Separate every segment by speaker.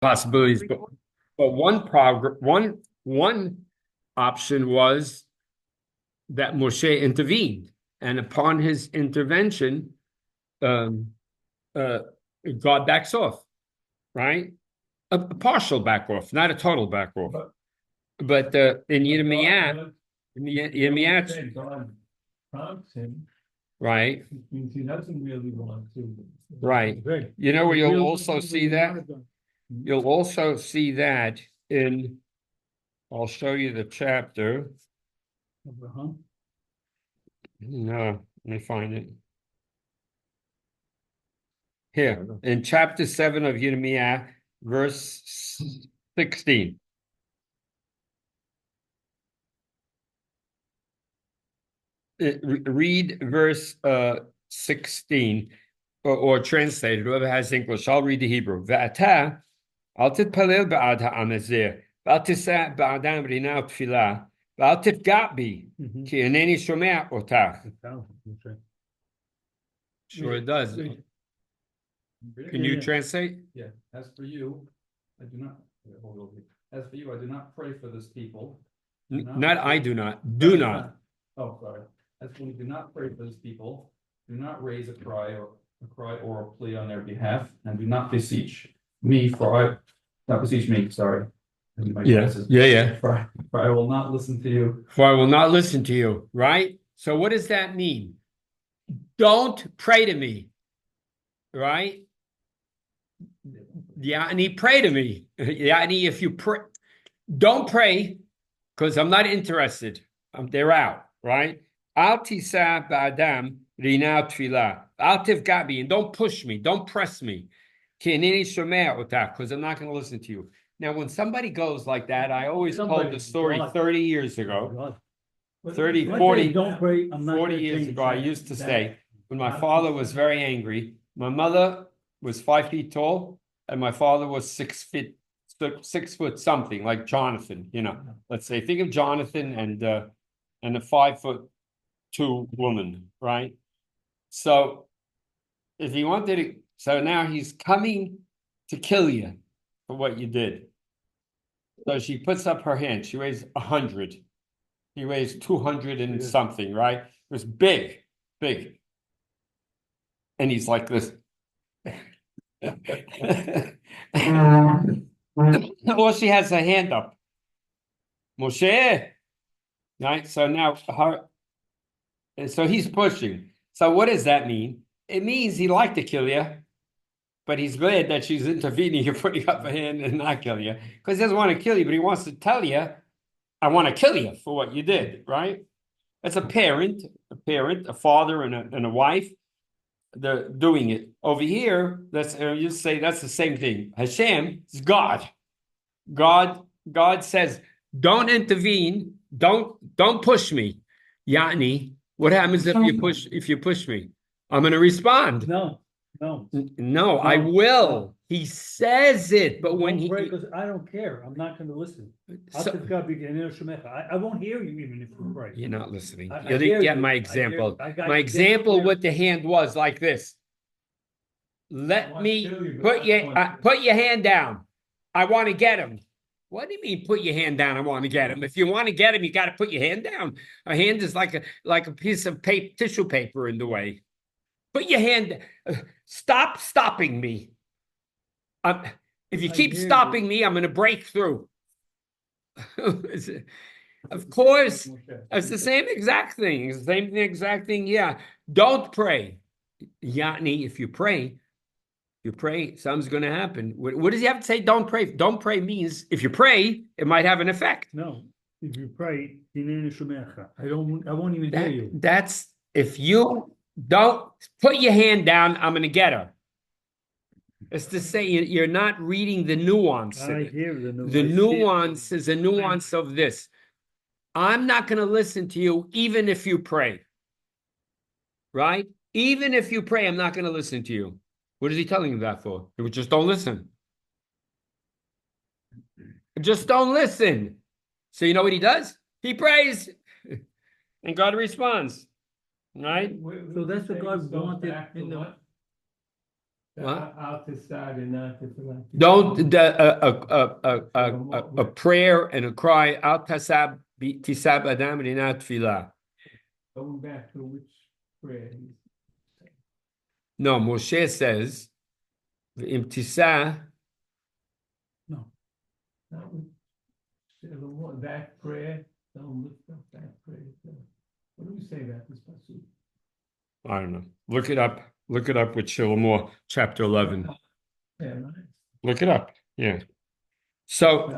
Speaker 1: possibilities, but one option was that Moshe intervened, and upon his intervention, um, uh, God backs off, right? A partial back off, not a total back off. But in Yirmiyah,
Speaker 2: God prompts him,
Speaker 1: right,
Speaker 2: which means he doesn't really want to.
Speaker 1: right. You know where you'll also see that? You'll also see that in, I'll show you the chapter. No, let me find it. Here, in chapter 7 of Yirmiyah, verse 16. Read verse 16 or translate it, whoever has English. I'll read the Hebrew. ואתה אל תתפלל בעד העם הזה, ואל תישא בעדם רינה ותפילה, ואל תפגע בי, כי אינני שומע אותך. Sure it does. Can you translate?
Speaker 3: Yeah. As for you, I do not. As for you, I do not pray for this people.
Speaker 1: Not I do not. Do not.
Speaker 3: Oh, sorry. As for you, do not pray for this people. Do not raise a cry or a plea on their behalf, and do not beseech me, not beseech me. Sorry.
Speaker 1: Yeah.
Speaker 3: For I will not listen to you.
Speaker 1: For I will not listen to you. Right. So what does that mean? Don't pray to me. Right. Yeah, and he pray to me. Yeah, and if you pray, don't pray, because I'm not interested. They're out, right? Al tisa ba'adam rina tefillah. Al tifga bi, and don't push me, don't press me. Because I'm not going to listen to you. Now, when somebody goes like that, I always told the story 30 years ago. 30, 40,
Speaker 2: don't pray,
Speaker 1: 40 years ago, I used to say, when my father was very angry, my mother was 5 feet tall, and my father was 6 foot something, like Jonathan, let's say, think of Jonathan and a 5'2" woman, right? So if he wanted to, so now he's coming to kill you for what you did. So she puts up her hand. She weighs 100. He weighs 200 and something, right? It was big. And he's like this. Well, she has her hand up. Moshe. Right? So now so he's pushing. So what does that mean? It means he'd like to kill you, but he's glad that she's intervening. You're putting up a hand and not kill you. Because he doesn't want to kill you, but he wants to tell you, I want to kill you for what you did, right? It's a parent, a father, and a wife. They're doing it over here. That's you say that's the same thing. Hashem is God. God says, don't intervene. Don't push me. Yani, what happens if you push me? I'm going to respond. No, I will. He says it, but when he,
Speaker 2: because I don't care. I'm not going to listen. I won't hear you even if you pray.
Speaker 1: You're not listening. You didn't get my example. My example with the hand was like this. Let me put your hand down. I want to get him. What do you mean put your hand down? I want to get him. If you want to get him, you got to put your hand down. A hand is like a piece of tissue paper in the way. Put your hand. Stop stopping me. If you keep stopping me, I'm going to break through. Of course, it's the same exact thing. It's the same exact thing. Yeah. Don't pray. Yani, if you pray, something's going to happen. What does he have to say? Don't pray. Don't pray means if you pray, it might have an effect.
Speaker 2: No, if you pray, I won't even hear you.
Speaker 1: That's if you don't put your hand down, I'm going to get her. It's to say you're not reading the nuance.
Speaker 2: I hear the nuance.
Speaker 1: The nuance is a nuance of this. I'm not going to listen to you even if you pray. Right? Even if you pray, I'm not going to listen to you. What is he telling you that for? Just don't listen. Just don't listen. So you know what he does? He prays. And God responds. Right?
Speaker 2: So that's what God wanted in the...
Speaker 1: What?
Speaker 2: Out to side and not to select.
Speaker 1: Don't a prayer and a cry al tasab tisab adam rinat tefillah.
Speaker 2: Going back to which prayer?
Speaker 1: No, Moshe says im tisa.
Speaker 2: No. That was that prayer. Don't lift up that prayer. What do we say that this passage?
Speaker 1: I don't know. Look it up. Look it up with Shlomo, chapter 11.
Speaker 2: Yeah, right.
Speaker 1: Look it up. Yeah. So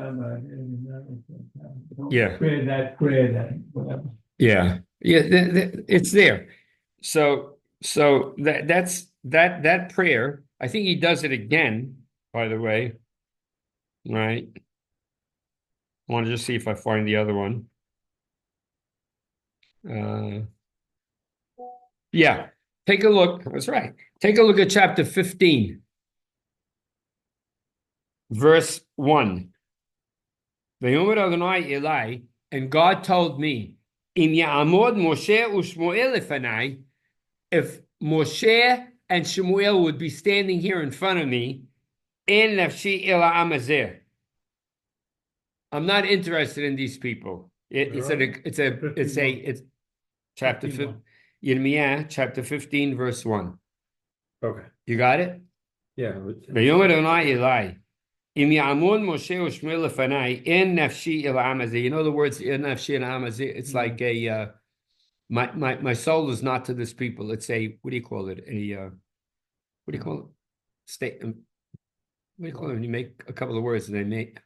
Speaker 1: yeah.
Speaker 2: Prayer that, whatever.
Speaker 1: Yeah. Yeah. It's there. So that prayer. I think he does it again. By the way, right? I want to just see if I find the other one. Yeah. Take a look. That's right. Take a look at chapter 15, verse 1. V'yomer Adonai Eli, and God told me, Im ya'amod Moshe u'Shmuel lefanai, if Moshe and Shmuel would be standing here in front of me, in nafshi ila amazeh. I'm not interested in these people. It's chapter 15. Yirmiyah, chapter 15, verse 1.
Speaker 3: Okay.
Speaker 1: You got it?
Speaker 3: Yeah.
Speaker 1: V'yomer Adonai Eli, Im ya'amun Moshe u'Shmuel lefanai, in nafshi ila amazeh. You know the words in nafshi ila amazeh? It's like a my soul is not to this people. It's a, what do you call it? What do you call it? What do you call it when you make a couple of words and they make?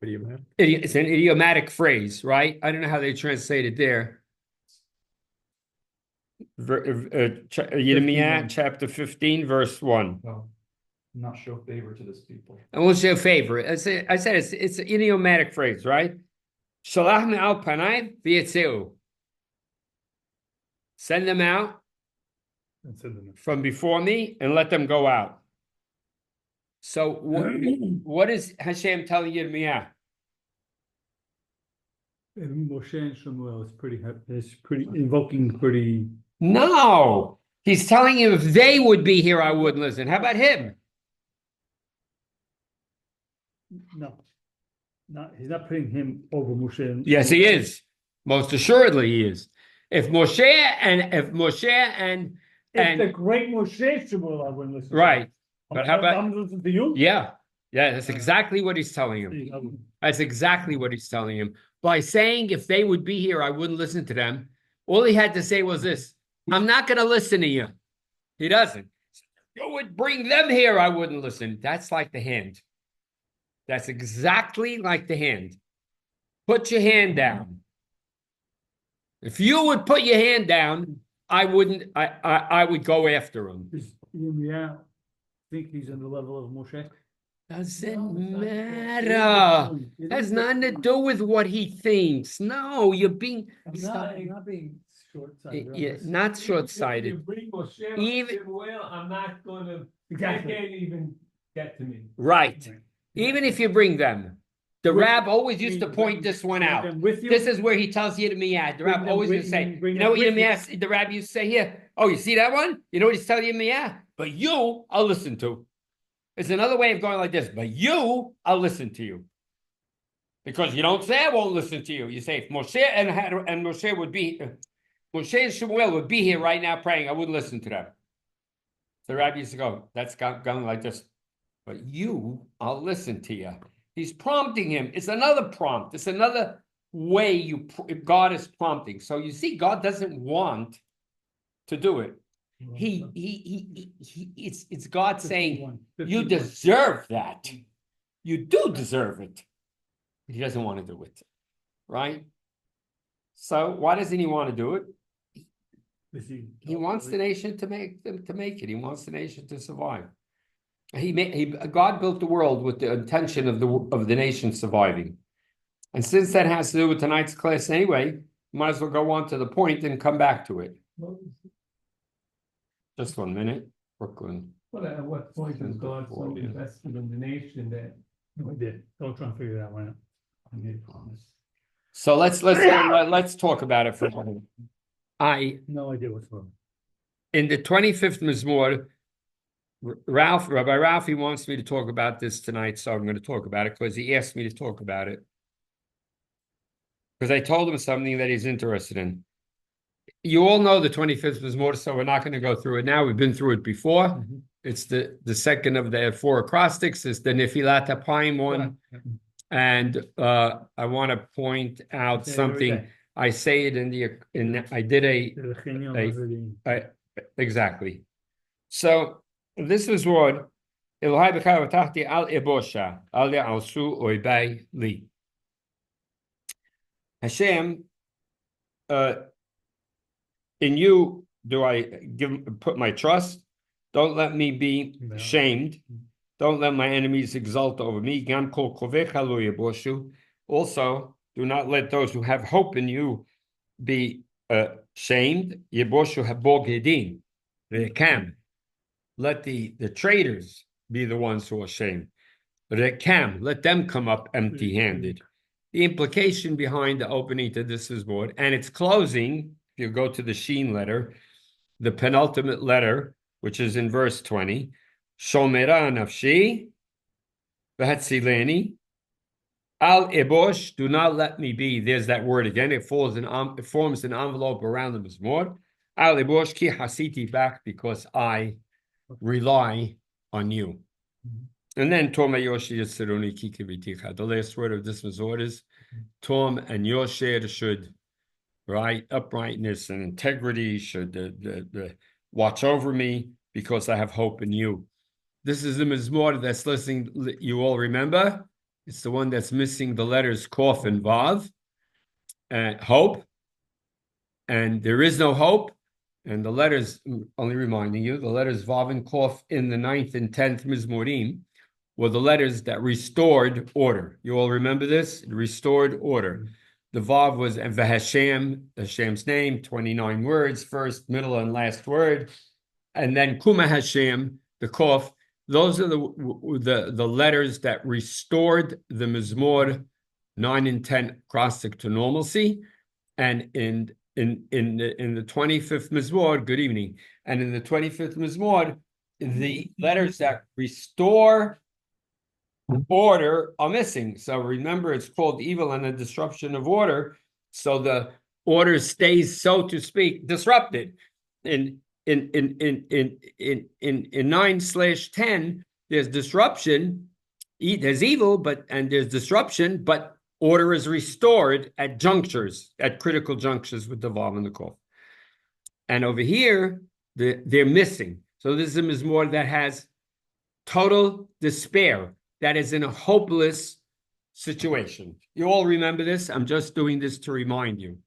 Speaker 1: It's an idiomatic phrase, right? I don't know how they translate it there. Yirmiyah chapter 15, verse 1.
Speaker 3: Well, not show favor to this people.
Speaker 1: I won't show favor. I said it's an idiomatic phrase, right? Shalach me al panai v'yitzeu. Send them out from before me and let them go out. So what is Hashem telling Yirmiyah?
Speaker 2: Moshe and Shmuel is pretty invoking pretty.
Speaker 1: No, he's telling him if they would be here, I wouldn't listen. How about him?
Speaker 2: No, he's not putting him over Moshe.
Speaker 1: Yes, he is. Most assuredly, he is. If Moshe and
Speaker 2: if the great Moshe Shmuel, I wouldn't listen.
Speaker 1: Right, but how about?
Speaker 2: I'm listening to you.
Speaker 1: Yeah, that's exactly what he's telling him. That's exactly what he's telling him. By saying if they would be here, I wouldn't listen to them. All he had to say was this: I'm not going to listen to you. He doesn't. You would bring them here, I wouldn't listen. That's like the hand. That's exactly like the hand. Put your hand down. If you would put your hand down, I wouldn't. I would go after him.
Speaker 2: Yeah, think he's on the level of Moshe.
Speaker 1: Doesn't matter. Has nothing to do with what he thinks. No, you're being.
Speaker 2: I'm not being short-sighted.
Speaker 1: Yeah, not short-sighted.
Speaker 4: You bring Moshe
Speaker 1: Even-
Speaker 4: well, I'm not gonna.
Speaker 2: Exactly.
Speaker 4: They can't even get to me.
Speaker 1: Right. Even if you bring them, the Rab always used to point this one out.
Speaker 2: With you.
Speaker 1: This is where he tells you to me at. The
Speaker 2: Bring
Speaker 1: Rab
Speaker 2: them
Speaker 1: always
Speaker 2: with
Speaker 1: used to say,
Speaker 2: you, bring
Speaker 1: you
Speaker 2: them
Speaker 1: know what
Speaker 2: with
Speaker 1: you the Rab used to say here? Oh, you see that one? You know what he's telling you me at? But you, I'll listen to. It's another way of going like this. But you, I'll listen to you. Because you don't say I won't listen to you. You say if Moshe and Moshe would be, Moshe and Shmuel would be here right now praying, I wouldn't listen to them. The Rabbi used to go, that's going like this. But you, I'll listen to you. He's prompting him. It's another prompt. It's another way God is prompting. So you see, God doesn't want to do it. It's God saying, you deserve that. You do deserve it. He doesn't want to do it. Right? So why doesn't he want to do it? He wants the nation to make it. He wants the nation to survive. God built the world with the intention of the nation surviving. And since that has to do with tonight's class anyway, might as well go on to the point and come back to it. Just 1 minute, Brooklyn.
Speaker 4: Well, at what point is God so invested in the nation that?
Speaker 2: No, I did. Don't try and figure that one out.
Speaker 4: I made a promise.
Speaker 1: So let's talk about it for a minute.
Speaker 2: No idea what's wrong.
Speaker 1: In the 25th Mizmor, Rabbi Ralph, he wants me to talk about this tonight, so I'm going to talk about it because he asked me to talk about it. Because I told him something that he's interested in. You all know the 25th was more, so we're not going to go through it now. We've been through it before.
Speaker 2: Mhm.
Speaker 1: It's the second of the four acrostics. It's the Nefilat HaPayim one. And I want to point out something. I say it I did exactly. So this is what Elohai b'chai v'tachti al ebosha al ya'alsu oibei li. Hashem, in you do I put my trust. Don't let me be shamed. Don't let my enemies exult over me. Gam kol kovecha lo yeboshu. Also, do not let those who have hope in you be shamed. Yeboshu habogedin. Rekam. Let the traitors be the ones who are shamed. Rekam. Let them come up empty-handed. The implication behind the opening to this is what, and its closing, if you go to the Sheen letter, the penultimate letter, which is in verse 20, Shomera nafshi, v'hatzileni, al ebosh, do not let me be. There's that word again. It forms an envelope around the mizmor. Al ebosh ki hasiti back, because I rely on you. And then Toma Yoshi Yitziruni Kikiviticha. The last word of this mizmor is Tom and Yosher should, right, uprightness and integrity should the watch over me because I have hope in you. This is the mizmor that's listening. You all remember? It's the one that's missing the letters Kof and Vav, and hope. And there is no hope. And the letters, only reminding you, the letters Vav and Kof in the 9th and 10th mizmorim were the letters that restored order. You all remember this? It restored order. The Vav was V'Hashem, Hashem's name, 29 words, first, middle, and last word. And then Kuma Hashem, the Kof. Those are the letters that restored the Mizmor 9 and 10 acrostic to normalcy. And in the 25th Mizmor, good evening. And in the 25th Mizmor, the letters that restore order are missing. So remember, it's called evil and the disruption of order. So the order stays, so to speak, disrupted. In 9/10, there's disruption. There's evil, and there's disruption, but order is restored at junctures, at critical junctures with the Vav and the Kof. And over here, they're missing. So this is a mizmor that has total despair, that is in a hopeless situation. You all remember this? I'm just doing this to remind you.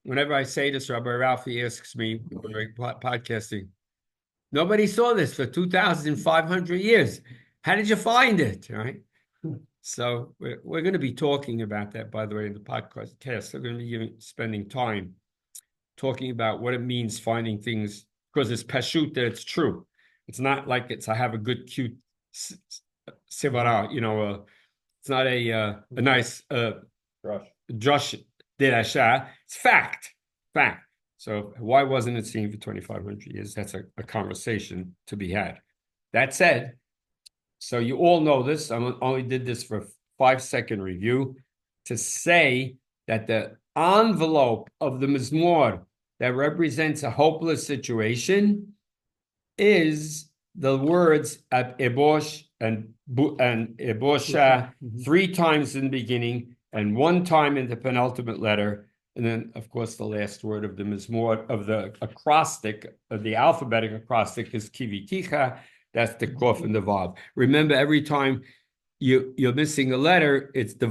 Speaker 1: Whenever I say this, Rabbi Ralphie asks me, podcasting, nobody saw this for 2,500 years. How did you find it? Right? So we're going to be talking about that, by the way, in the podcast. We're going to be spending time talking about what it means finding things, because it's pashut that it's true. It's not like I have a good, cute sivara, it's not a nice drush derasha. It's fact. So why wasn't it seen for 2,500 years? That's a conversation to be had. That said, so you all know this. I only did this for a 5-second review to say that the envelope of the mizmor that represents a hopeless situation is the words at ebosh and ebosha 3 times in the beginning and 1 time in the penultimate letter. And then, of course, the last word of the mizmor, of the acrostic, of the alphabetic acrostic, is kiviticha. That's the kof and the vav. Remember, every time you're missing a letter, it's the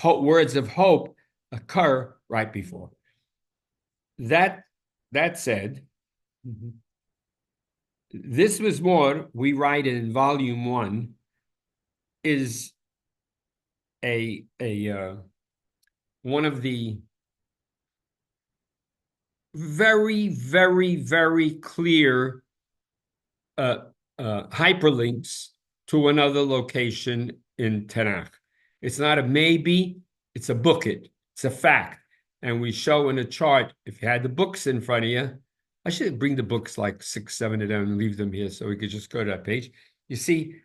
Speaker 1: words of hope occur right before. That said, this mizmor we write in volume 1 is a one of the very, very, very clear hyperlinks to another location in Tanakh. It's not a maybe, it's a book it. It's a fact. And we show in a chart, if you had the books in front of you, I should bring the books, like 6, 7 of them, and leave them here so we could just go to that page. You see,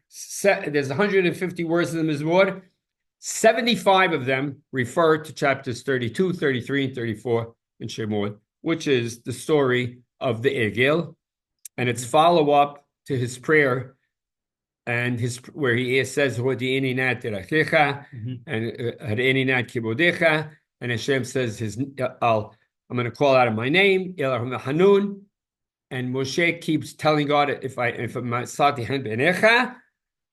Speaker 1: there's 150 words in the Mizmor. 75 of them refer to chapters 32, 33, and 34 in Shemot, which is the story of the Egel, and it's follow-up to his prayer and his where he says Hodi'ini nat terachecha and Hodi'ini nat kibodecha, and Hashem says I'm going to call out of my name Hanun, and Moshe keeps telling God if I'm sati hen benecha,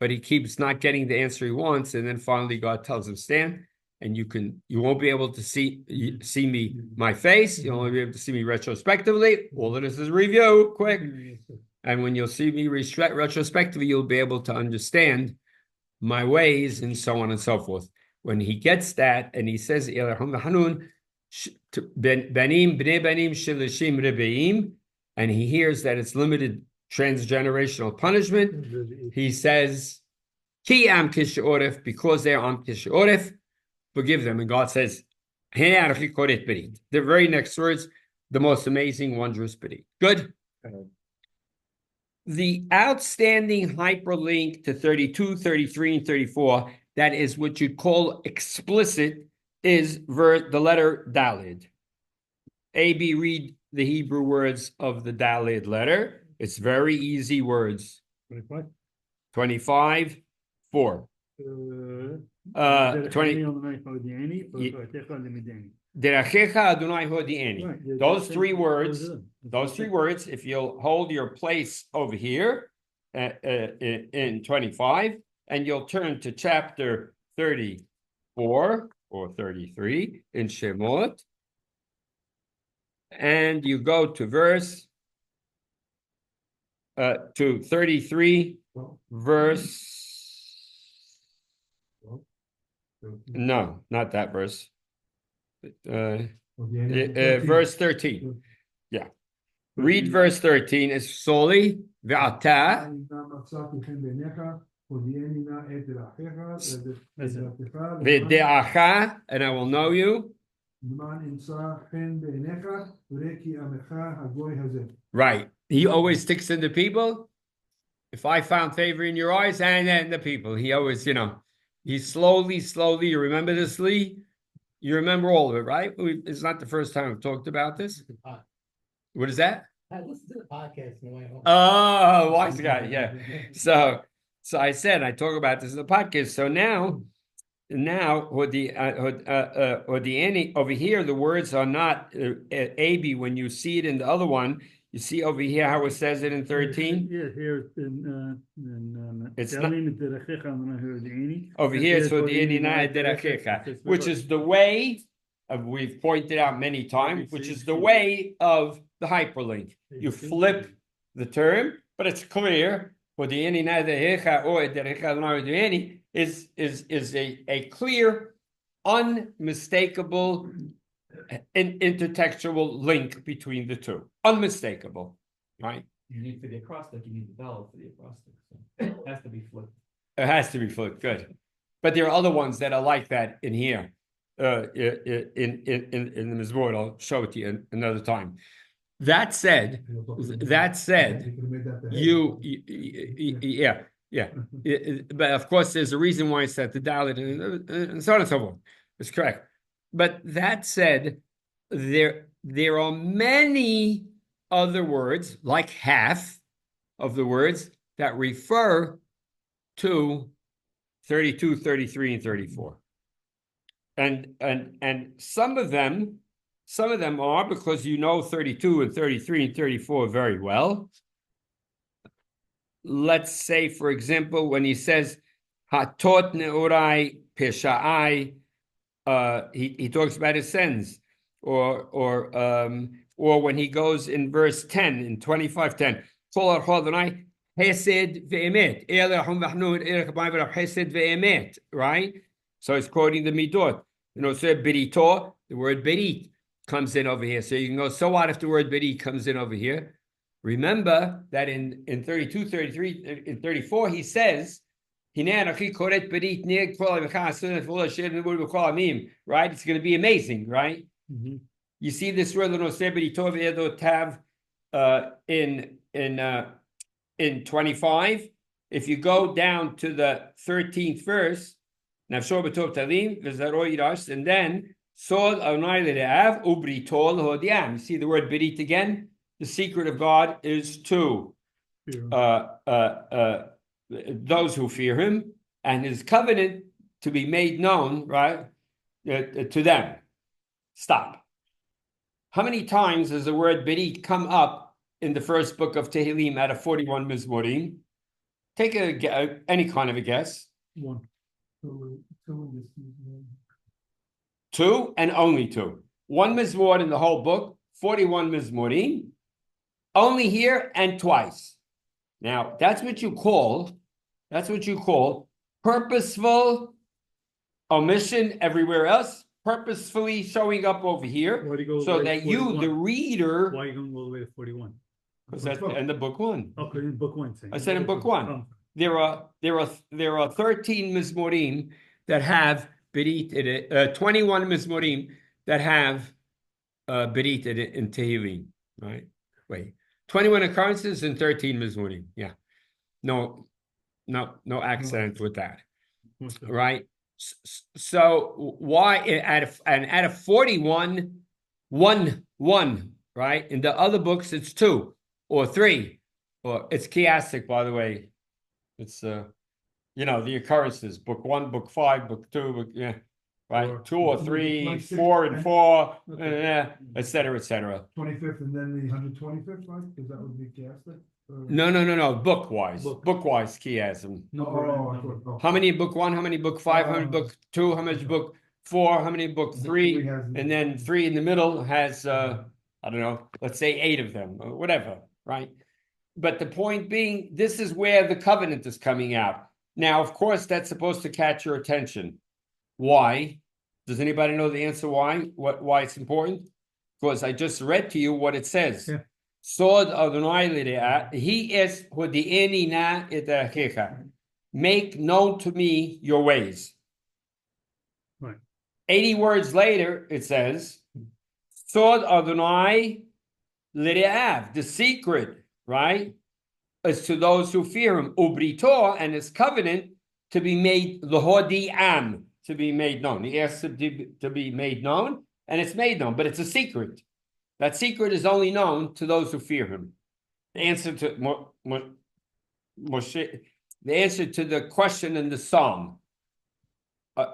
Speaker 1: but he keeps not getting the answer he wants, and then finally God tells him stand, and you won't be able to see me my face, you'll only be able to see me retrospectively. All of this is review quick. And when you'll see me retrospectively, you'll be able to understand my ways and so on and so forth. When he gets that and he says, Hanun, benim, bnei benim shilishim rebeim, and he hears that it's limited transgenerational punishment, he says, Ki am kisheoref, because they're am kisheoref, forgive them. And God says, the very next words, the most amazing, wondrous berit. Good? The outstanding hyperlink to 32, 33, and 34, that is what you'd call explicit, is the letter Dalid. A.B. read the Hebrew words of the Dalid letter. It's very easy words. 25, 4. 20. Derachecha Adonai Hodi'eni. Those three words, if you'll hold your place over here in 25, and you'll turn to chapter 34 or 33 in Shemot, and you go to verse to 33, verse. No, not that verse. Verse 13. Yeah. Read verse 13. It's solely ve'ata. Ve'de'acha, and I will know you. Right. He always sticks in the people. If I found favor in your eyes, and then the people. He always, he slowly, you remember this, Lee? You remember all of it, right? It's not the first time we've talked about this. What is that?
Speaker 4: I listened to the podcast on the way home.
Speaker 1: Oh, wise guy, yeah. So I said I talk about this in the podcast. So now, or the over here, the words are not AB. When you see it in the other one, you see over here how it says it in 13.
Speaker 5: Yeah, here
Speaker 1: it's not over here. It's Hodi'ini, which is the way we've pointed out many times, which is the way of the hyperlink. You flip the term, but it's clear. Hodi'ini is a clear, unmistakable intertextual link between the two. Unmistakable, right?
Speaker 3: You need for the acrostic, you need the vowel for the acrostic. So it has to be flipped.
Speaker 1: It has to be flipped, good. But there are other ones that are like that in here. In the Mizmor, I'll show it to you another time. That said, but of course, there's a reason why it's at the Dalit and so on and so forth. It's correct. But that said, there are many other words, like half of the words, that refer to 32, 33, and 34. And some of them are because you know 32 and 33 and 34 very well. Let's say, for example, when he says Hatot Neurai Pesha'ai, he talks about his sins, or when he goes in verse 10 in 25:10, right? So he's quoting the Midot. So Berito, the word Berit comes in over here. So you can go, so what if the word Berit comes in over here? Remember that in 32, 33, in 34, he says, right? It's going to be amazing, right?
Speaker 5: Mm-hmm.
Speaker 1: You see this word, in 25. If you go down to the 13th verse, and then Sol Av Ubri Tol Hodiam. You see the word Berit again? The secret of God is to those who fear him, and his covenant to be made known, right, to them. Stop. How many times does the word Berit come up in the first book of Tehillim out of 41 Mizmorim? Take any kind of a guess.
Speaker 2: One. Two in this one.
Speaker 1: Two and only two. One Mizmor in the whole book, 41 Mizmorim, only here and twice. Now, that's what you call purposeful omission everywhere else, purposefully showing up over here, so that you, the reader.
Speaker 2: Why are you going all the way to 41?
Speaker 1: Because that's the end of book one.
Speaker 2: Okay, in book one.
Speaker 1: I said in book one.
Speaker 2: Oh.
Speaker 1: There are 13 Mizmorim that have Berit in it, 21 Mizmorim that have Berit in Tehillim, right? Wait, 21 occurrences and 13 Mizmorim. Yeah. No accent with that. Right? So why out of 41, one, right? In the other books, it's 2 or 3, or it's chiastic, by the way. It's the occurrences, book 1, book 5, book 2, book, yeah, right? 2 or 3, 4 and 4, et cetera, et cetera.
Speaker 5: 25th and then the 125th, right? Because that would be chiastic.
Speaker 1: No. Book-wise chiasm. How many in book 1? How many in book 5? How many in book 2? How much book 4? How many in book 3? And then 3 in the middle has I don't know, let's say 8 of them, or whatever, right? But the point being, this is where the covenant is coming out. Now, of course, that's supposed to catch your attention. Why? Does anybody know the answer why? Why it's important? Because I just read to you what it says.
Speaker 2: Yeah.
Speaker 1: Sod Adonai Lireah, he is hodi'eni na et achecha. Make known to me your ways.
Speaker 2: Right.
Speaker 1: 80 words later, it says, Sod Adonai Lireah, the secret, right, is to those who fear him. Ubrito, and his covenant to be made l'hodi'am, to be made known. He asks to be made known, and it's made known, but it's a secret. That secret is only known to those who fear him. The answer to Moshe, the answer to the question in the Psalm.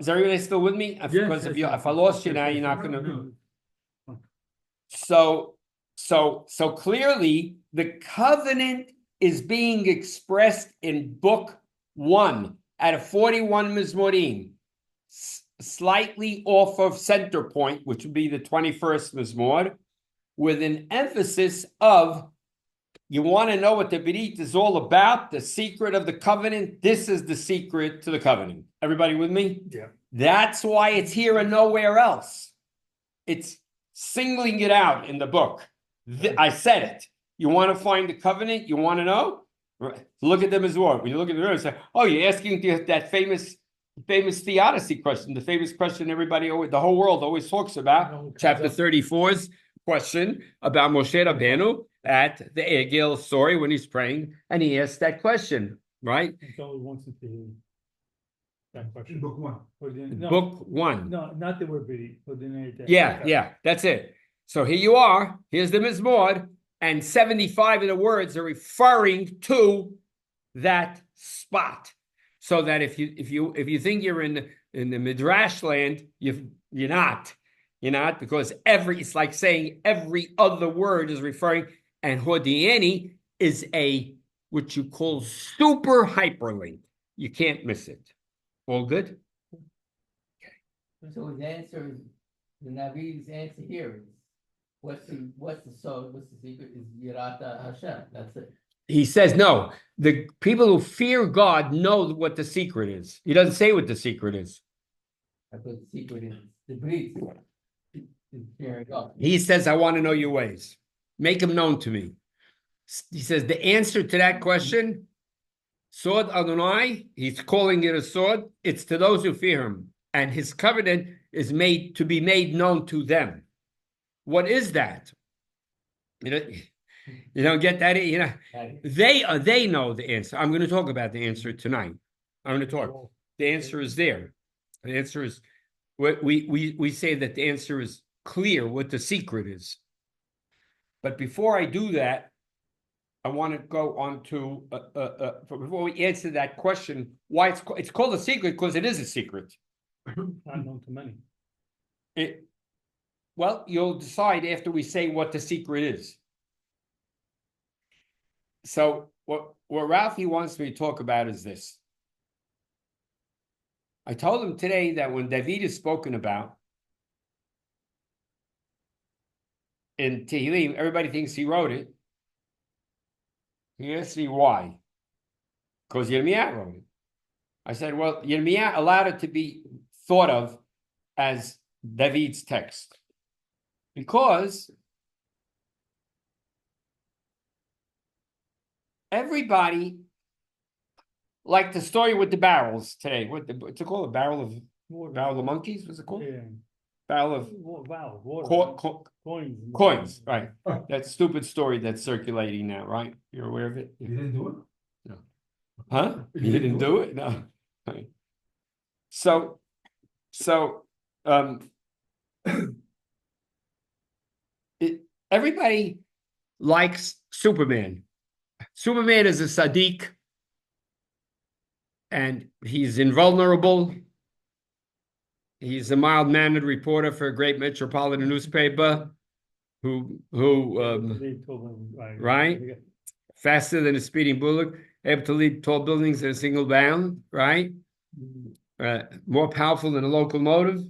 Speaker 1: Is everybody still with me? Because if I lost you now, you're not going to. So clearly, the covenant is being expressed in book 1 out of 41 Mizmorim, slightly off of center point, which would be the 21st Mizmor, with an emphasis of, you want to know what the Berit is all about, the secret of the covenant. This is the secret to the covenant. Everybody with me?
Speaker 2: Yeah.
Speaker 1: That's why it's here and nowhere else. It's singling it out in the book. I said it. You want to find the covenant? You want to know? Look at them as well. When you look at the room, say, "Oh, you're asking that famous theodicy question, the famous question everybody, the whole world always talks about." Chapter 34's question about Moshe Rabbeinu at the Egil story when he's praying, and he asked that question, right?
Speaker 2: It's only once in the that question.
Speaker 5: Book 1.
Speaker 1: Book 1.
Speaker 2: No, not the word Berit.
Speaker 1: Yeah, that's it. So here you are. Here's the Mizmor, and 75 of the words are referring to that spot. So that if you think you're in the Midrash land, you're not. You're not, because it's like saying every other word is referring, and Hodi'eni is what you call super hyperlink. You can't miss it. All good?
Speaker 4: So his answer is, the Navi's answer here is, what's the secret is Yirata Hashem. That's it.
Speaker 1: He says, no, the people who fear God know what the secret is. He doesn't say what the secret is.
Speaker 4: That's what the secret is. The Brit is fearing God.
Speaker 1: He says, I want to know your ways. Make them known to me. He says, the answer to that question, Sod Adonai, he's calling it a sword. It's to those who fear him. And his covenant is made to be made known to them. What is that? You don't get that, you know. They know the answer. I'm going to talk about the answer tonight. I'm going to talk. The answer is there. The answer is what we say that the answer is clear what the secret is. But before I do that, I want to go on to before we answer that question, why it's called a secret, because it is a secret.
Speaker 2: Unknown to many.
Speaker 1: Well, you'll decide after we say what the secret is. So what Ralphie wants me to talk about is this. I told him today that when David is spoken about in Tehillim, everybody thinks he wrote it. He asked me why. Because Yirmiyah wrote it. I said, well, Yirmiyah allowed it to be thought of as David's text. Because everybody, like the story with the barrels today. What's it called? A barrel of monkeys? What's it called?
Speaker 2: Yeah.
Speaker 1: Barrel of coins, right? That stupid story that's circulating now, right? You're aware of it?
Speaker 5: You didn't do it?
Speaker 1: No. Huh? You didn't do it? No. Right. So everybody likes Superman. Superman is a Sadiq, and he's invulnerable. He's a mild-mannered reporter for a great metropolitan newspaper who right? Faster than a speeding bullet, able to leap tall buildings in a single bound, right? More powerful than a locomotive.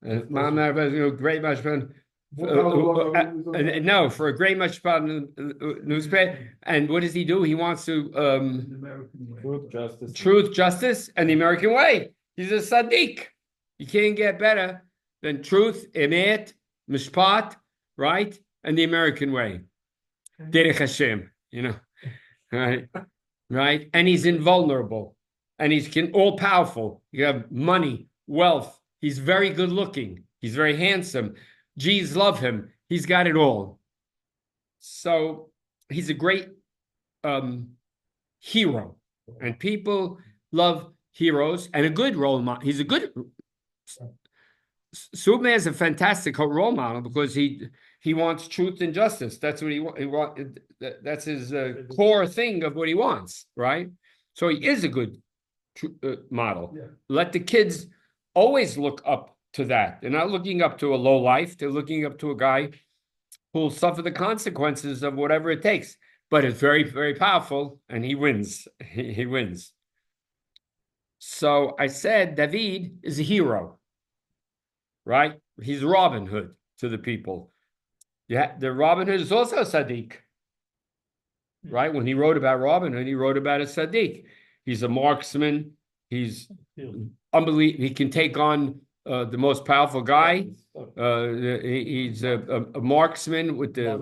Speaker 1: Great metropolitan. No, for a great metropolitan newspaper. And what does he do? He wants to truth, justice, and the American way. He's a Sadiq. You can't get better than truth, emet, mishpat, right? And the American way. Derech Hashem, right? Right? And he's invulnerable. And he's all powerful. You have money, wealth. He's very good looking. He's very handsome. Jews love him. He's got it all. So he's a great hero. And people love heroes and a good role model. He's a good. Superman is a fantastic role model because he wants truth and justice. That's what he wants. That's his core thing of what he wants, right? So he is a good model. Yeah. Let the kids always look up to that. They're not looking up to a low life. They're looking up to a guy who will suffer the consequences of whatever it takes. But it's very, very powerful, and he wins. He wins. So I said David is a hero, right? He's Robin Hood to the people. Yeah, the Robin Hood is also a Sadiq, right? When he wrote about Robin Hood, he wrote about a Sadiq. He's a marksman. He's unbelievable. He can take on the most powerful guy. He's a marksman with the.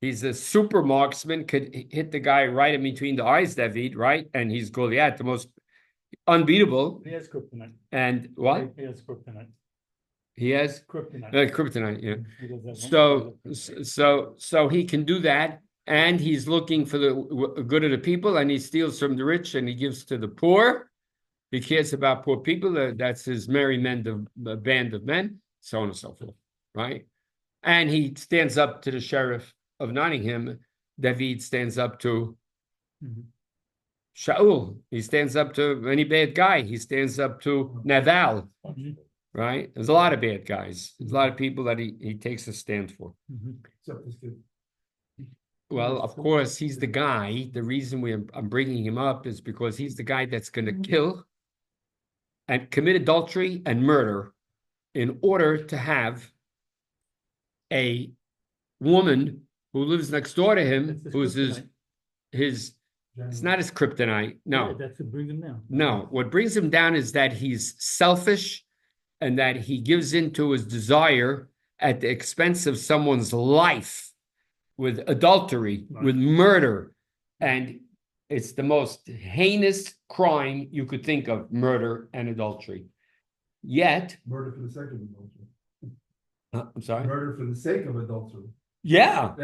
Speaker 1: He's a super marksman. Could hit the guy right in between the eyes, David, right? And he's Goliath, the most unbeatable.
Speaker 2: He has kryptonite.
Speaker 1: And what?
Speaker 2: He has kryptonite.
Speaker 1: He has
Speaker 2: kryptonite.
Speaker 1: Kryptonite, yeah. So he can do that, and he's looking for the good of the people, and he steals from the rich and he gives to the poor. He cares about poor people. That's his merry men, the band of men, so on and so forth, right? And he stands up to the sheriff of Nottingham. David stands up to Shaul. He stands up to any bad guy. He stands up to Naval. Right? There's a lot of bad guys. There's a lot of people that he takes a stand for. Well, of course, he's the guy. The reason I'm bringing him up is because he's the guy that's going to kill and commit adultery and murder in order to have a woman who lives next door to him, who's his it's not his kryptonite. No.
Speaker 2: Yeah, that's what brings him down.
Speaker 1: No. What brings him down is that he's selfish and that he gives into his desire at the expense of someone's life with adultery, with murder. And it's the most heinous crime you could think of, murder and adultery. Yet,
Speaker 5: murder for the second adultery.
Speaker 1: I'm sorry.
Speaker 5: Murder for the sake of adultery.
Speaker 1: Yeah,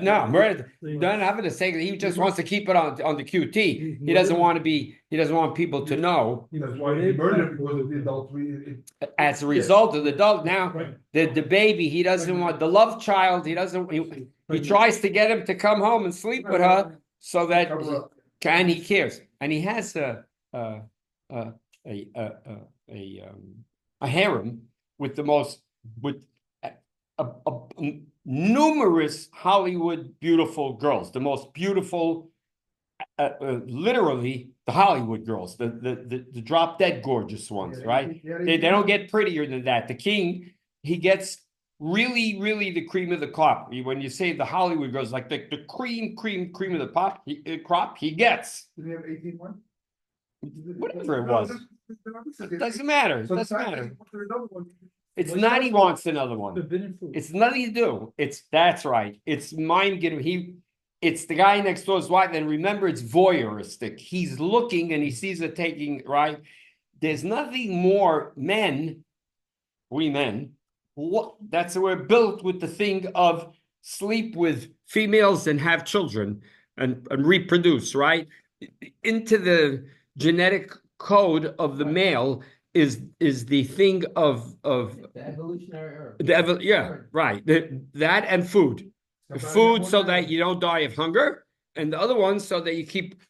Speaker 1: no, murder.
Speaker 2: So you-
Speaker 1: Don't have it a second. He just wants to keep it on the QT. He doesn't want to be. He doesn't want people to know.
Speaker 5: You know, that's why he murdered because of the adultery.
Speaker 1: As a result of the adult now,
Speaker 2: Right.
Speaker 1: the baby. He doesn't want the love child. He doesn't. He tries to get him to come home and sleep with her so that he cares, and he has a harem with the most numerous Hollywood beautiful girls, the most beautiful, literally the Hollywood girls, the drop dead gorgeous ones, right? They don't get prettier than that. The king, he gets really, really the cream of the crop. When you say the Hollywood girls, like the cream of the crop, he gets.
Speaker 5: Did he have 18-1?
Speaker 1: Whatever it was. It doesn't matter. It doesn't matter. It's
Speaker 2: What's
Speaker 1: not
Speaker 2: that?
Speaker 1: he wants another one.
Speaker 2: Forbidden fruit.
Speaker 1: It's nothing to do. That's right. It's mind getting. It's the guy next door's wife. And remember, it's voyeuristic. He's looking and he sees it taking, right? There's nothing more we men, that's we're built with the thing of sleep with females and have children and reproduce, right? Into the genetic code of the male is the thing of
Speaker 4: The evolutionary herb.
Speaker 1: right. That and food. Food so that you don't die of hunger, and the other one so that you keep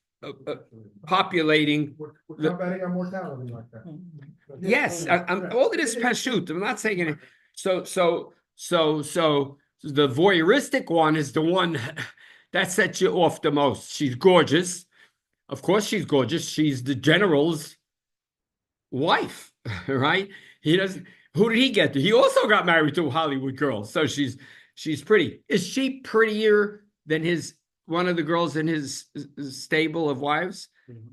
Speaker 1: populating.
Speaker 5: We're not betting on mortality like that.
Speaker 1: Yes, I'm all it is pashut. I'm not saying it. So the voyeuristic one is the one that sets you off the most. She's gorgeous. Of course, she's gorgeous. She's the general's wife, right? He doesn't. Who did he get to? He also got married to a Hollywood girl, so she's pretty. Is she prettier than one of the girls in his stable of wives?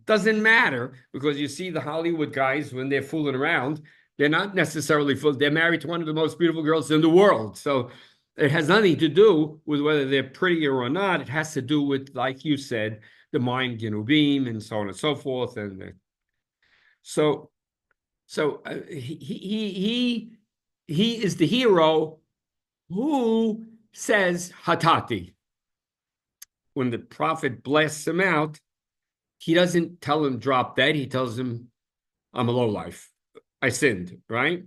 Speaker 1: Doesn't matter, because you see the Hollywood guys when they're fooling around, they're not necessarily full. They're married to one of the most beautiful girls in the world, so it has nothing to do with whether they're prettier or not. It has to do with, like you said, the mind beam and so on and so forth, and so he is the hero who says hatati. When the prophet blasts him out, he doesn't tell him drop dead. He tells him, I'm a lowlife. I sinned, right?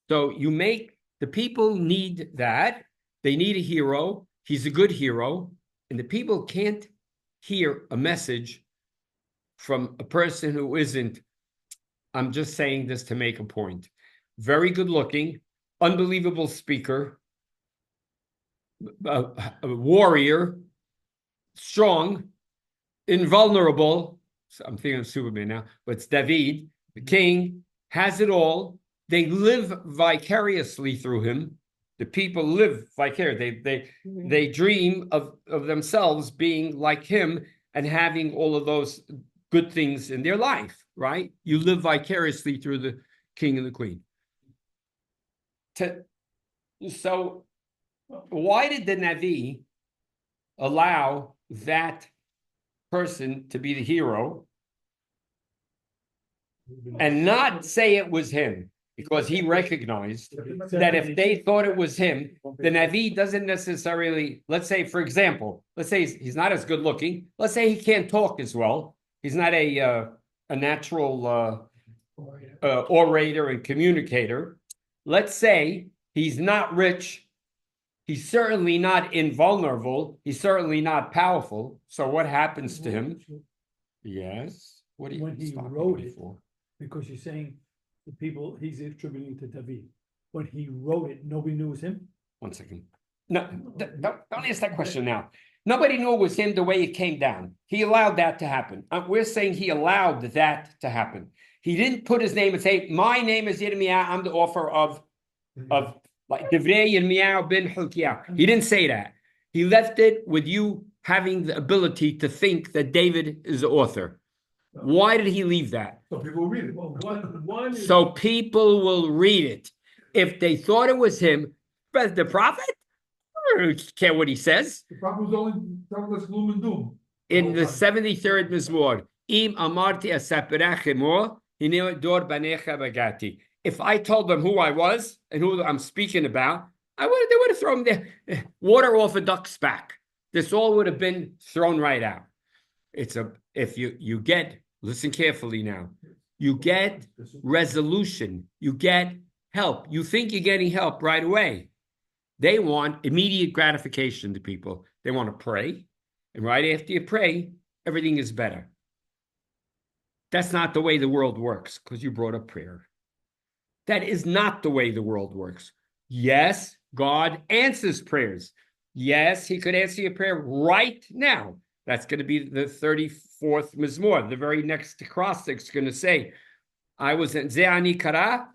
Speaker 1: So the people need that. They need a hero. He's a good hero. And the people can't hear a message from a person who isn't, I'm just saying this to make a point. Very good looking, unbelievable speaker, a warrior, strong, invulnerable. So I'm thinking of Superman now, but it's David, the king, has it all. They live vicariously through him. The people live vicariously. They dream of themselves being like him and having all of those good things in their life, right? You live vicariously through the king and the queen. So why did the Navi allow that person to be the hero and not say it was him? Because he recognized that if they thought it was him, the Navi doesn't necessarily, let's say, for example, let's say he's not as good looking. Let's say he can't talk as well. He's not a natural orator and communicator. Let's say he's not rich. He's certainly not invulnerable. He's certainly not powerful. So what happens to him? Yes. What do you
Speaker 2: When he
Speaker 1: stop
Speaker 2: wrote
Speaker 1: me
Speaker 2: it.
Speaker 1: for?
Speaker 2: Because you're saying the people he's attributing to David. When he wrote it, nobody knew it was him.
Speaker 1: 1 second. No, don't ask that question now. Nobody knew it was him the way it came down. He allowed that to happen. We're saying he allowed that to happen. He didn't put his name and say, my name is Yirmiyahu, I'm the author of like Divrei Yirmiyahu ben Hilkiah. He didn't say that. He left it with you having the ability to think that David is the author. Why did he leave that?
Speaker 5: So people read it.
Speaker 2: Well, one is,
Speaker 1: So people will read it. If they thought it was him, but the prophet, I don't care what he says.
Speaker 5: The prophet was only telling us gloom and doom.
Speaker 1: In the 73rd Mizmor, Im amarti asaperach emor, hine dor banecha bagati. if I told them who I was and who I'm speaking about, they would have thrown the water off a duck's back. This all would have been thrown right out. If you get, listen carefully now, you get resolution, you get help. You think you're getting help right away. They want immediate gratification to people. They want to pray, and right after you pray, everything is better. That's not the way the world works, because you brought up prayer. That is not the way the world works. Yes, God answers prayers. Yes, he could answer your prayer right now. That's going to be the 34th Mizmor. The very next acrostic is going to say, I was in Ze'ani Kara,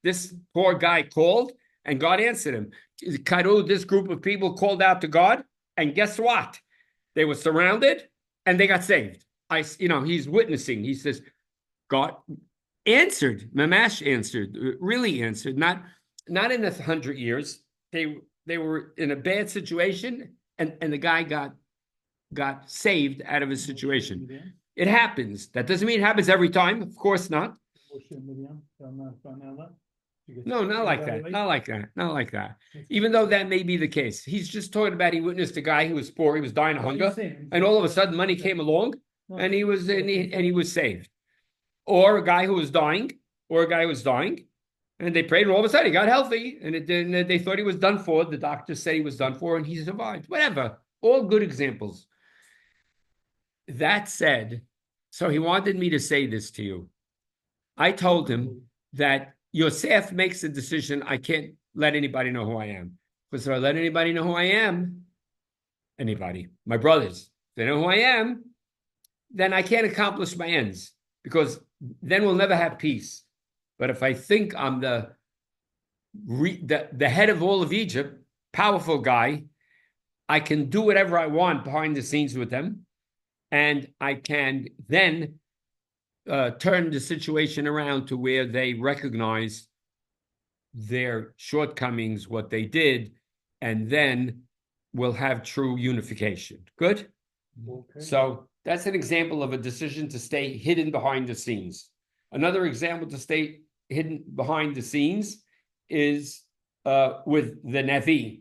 Speaker 1: this poor guy called, and God answered him. Karu, this group of people called out to God, and guess what? They were surrounded, and they got saved. He's witnessing. He says, God answered, Mamash answered, really answered, not in 100 years. They were in a bad situation, and the guy got saved out of his situation. It happens. That doesn't mean it happens every time. Of course not. No, not like that. Not like that. Not like that. Even though that may be the case. He's just talking about he witnessed a guy who was poor. He was dying of hunger. And all of a sudden money came along and he was saved. Or a guy who was dying. And they prayed, and all of a sudden he got healthy. And they thought he was done for. The doctor said he was done for, and he survived. Whatever. All good examples. That said, so he wanted me to say this to you. I told him that Yosef makes a decision. I can't let anybody know who I am. Because if I let anybody know who I am, my brothers, if they know who I am, then I can't accomplish my ends. Because then we'll never have peace. But if I think I'm the head of all of Egypt, powerful guy, I can do whatever I want behind the scenes with them. And I can then turn the situation around to where they recognize their shortcomings, what they did, and then we'll have true unification. Good? Okay. So that's an example of a decision to stay hidden behind the scenes. Another example to stay hidden behind the scenes is with the Navi.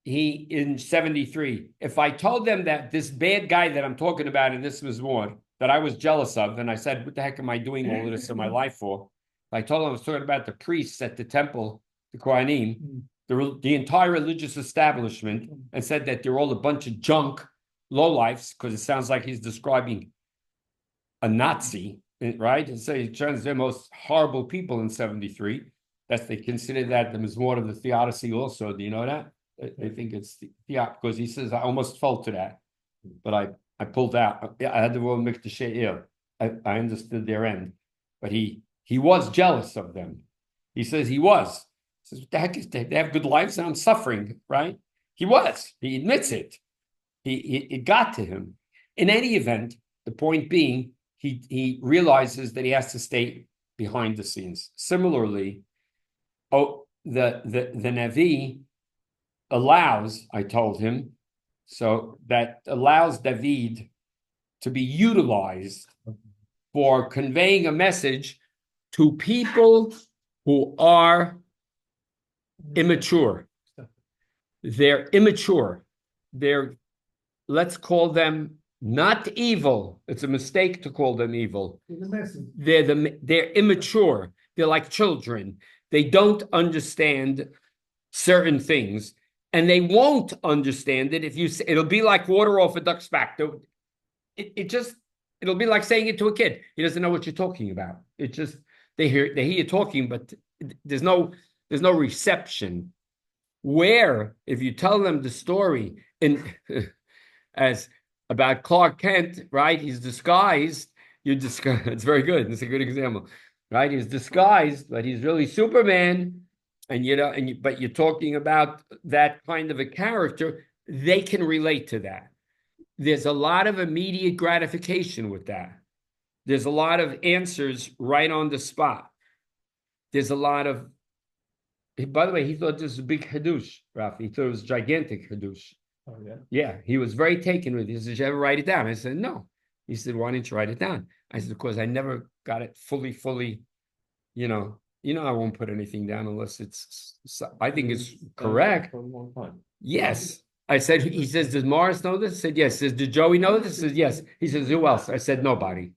Speaker 1: He, in 73, if I told them that this bad guy that I'm talking about in this Mizmor, that I was jealous of, and I said, what the heck am I doing all of this in my life for? If I told them I was talking about the priests at the temple, the Kohanim, the entire religious establishment, and said that they're all a bunch of junk, lowlifes, because it sounds like he's describing a Nazi, right? And so he turns the most horrible people in 73. They consider that the Mizmor of the Theodicy also. Do you know that? I think it's because he says I almost fell to that, but I pulled out. I had the word Mikdashei. I understood their end, but he was jealous of them. He says he was. He says, what the heck is they have good lives and I'm suffering, right? He was. He admits it. It got to him. In any event, the point being, he realizes that he has to stay behind the scenes. Similarly, the Navi allows, I told him, so that allows David to be utilized for conveying a message to people who are immature. They're immature. Let's call them not evil. It's a mistake to call them evil. They're immature. They're like children. They don't understand certain things, and they won't understand it if you say it'll be like water off a duck's back. It'll be like saying it to a kid. He doesn't know what you're talking about. It just they hear you talking, but there's no reception. Where if you tell them the story as about Clark Kent, right? He's disguised. It's very good. It's a good example, right? He's disguised, but he's really Superman. And but you're talking about that kind of a character, they can relate to that. There's a lot of immediate gratification with that. There's a lot of answers right on the spot. There's a lot of, by the way, he thought this was a big hadush, Rafi. He thought it was a gigantic hadush.
Speaker 2: Oh, yeah?
Speaker 1: Yeah, he was very taken with it. He said, did you ever write it down? I said, no. He said, why didn't you write it down? I said, because I never got it fully you know, I won't put anything down unless I think it's correct.
Speaker 3: For a long time.
Speaker 1: Yes. I said, he says, does Morris know this? I said, yes. Says, did Joey know this? I said, yes. He says, who else? I said, nobody.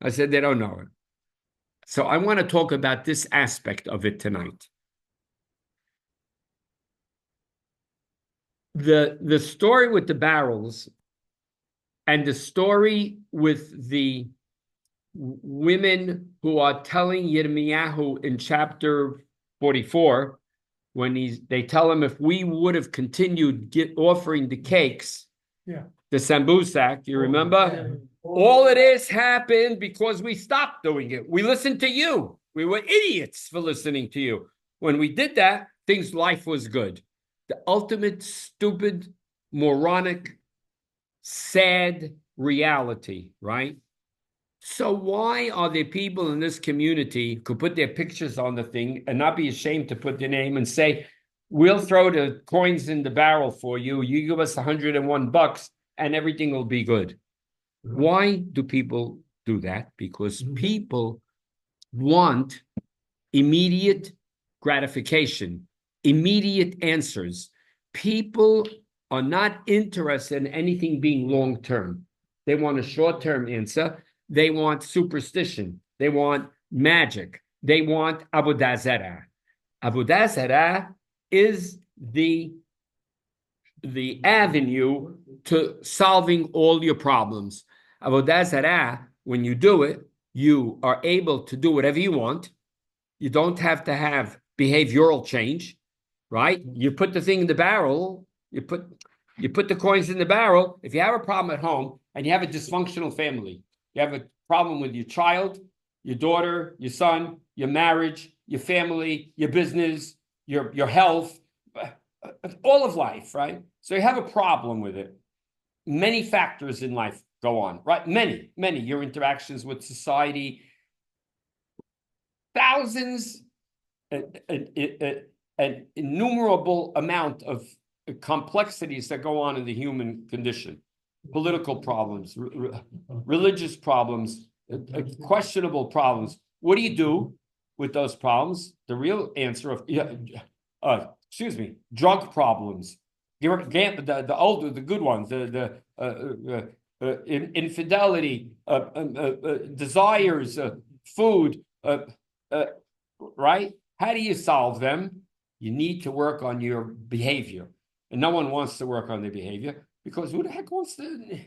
Speaker 1: I said, they don't know it. So I want to talk about this aspect of it tonight. The story with the barrels and the story with the women who are telling Yirmiyahu in chapter 44, when they tell him, if we would have continued offering the cakes, the sambusak, you remember? All of this happened because we stopped doing it. We listened to you. We were idiots for listening to you. When we did that, life was good. The ultimate stupid, moronic, sad reality, right? So why are there people in this community who put their pictures on the thing and not be ashamed to put their name and say, we'll throw the coins in the barrel for you. You give us $101 and everything will be good. Why do people do that? Because people want immediate gratification, immediate answers. People are not interested in anything being long-term. They want a short-term answer. They want superstition. They want magic. They want avodah zarah. Avodah zarah is the avenue to solving all your problems. Avodah zarah, when you do it, you are able to do whatever you want. You don't have to have behavioral change, right? You put the thing in the barrel, you put the coins in the barrel. If you have a problem at home and you have a dysfunctional family, you have a problem with your child, your daughter, your son, your marriage, your family, your business, your health, all of life, right? So you have a problem with it. Many factors in life go on, right? Many, your interactions with society, thousands, an innumerable amount of complexities that go on in the human condition. Political problems, religious problems, questionable problems. What do you do with those problems? The real answer of, drug problems. The older, the good ones, infidelity, desires, food, right? How do you solve them? You need to work on your behavior. And no one wants to work on their behavior because who the heck wants to?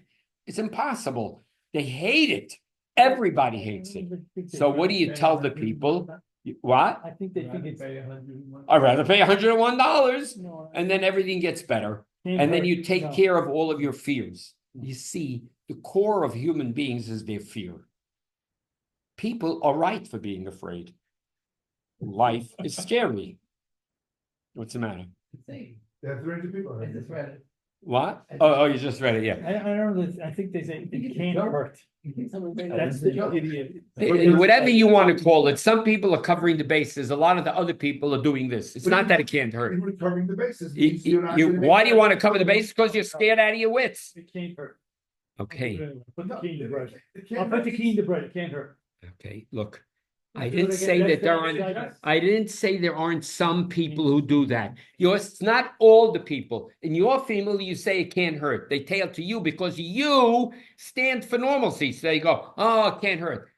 Speaker 1: It's impossible. They hate it. Everybody hates it. So what do you tell the people? What?
Speaker 2: I think they think it's.
Speaker 1: I'd rather pay $101 and then everything gets better. And then you take care of all of your fears. You see, the core of human beings is their fear. People are right for being afraid. Life is scary. What's the matter?
Speaker 5: They have 300 people.
Speaker 4: I just read it.
Speaker 1: What? Oh, you just read it, yeah.
Speaker 2: I don't know, I think they say it can't hurt. That's the idiot.
Speaker 1: Whatever you want to call it, some people are covering the bases. A lot of the other people are doing this. It's not that it can't hurt.
Speaker 5: You're covering the bases.
Speaker 1: Why do you want to cover the bases? Because you're scared out of your wits.
Speaker 2: It can't hurt.
Speaker 1: Okay.
Speaker 2: Put the key in the bread. I'll put the key in the bread, it can't hurt.
Speaker 1: Okay, look. I didn't say that there aren't. I didn't say there aren't some people who do that. It's not all the people. In your family, you say it can't hurt. They tail to you because you stand for normalcy. So they go, oh, it can't hurt.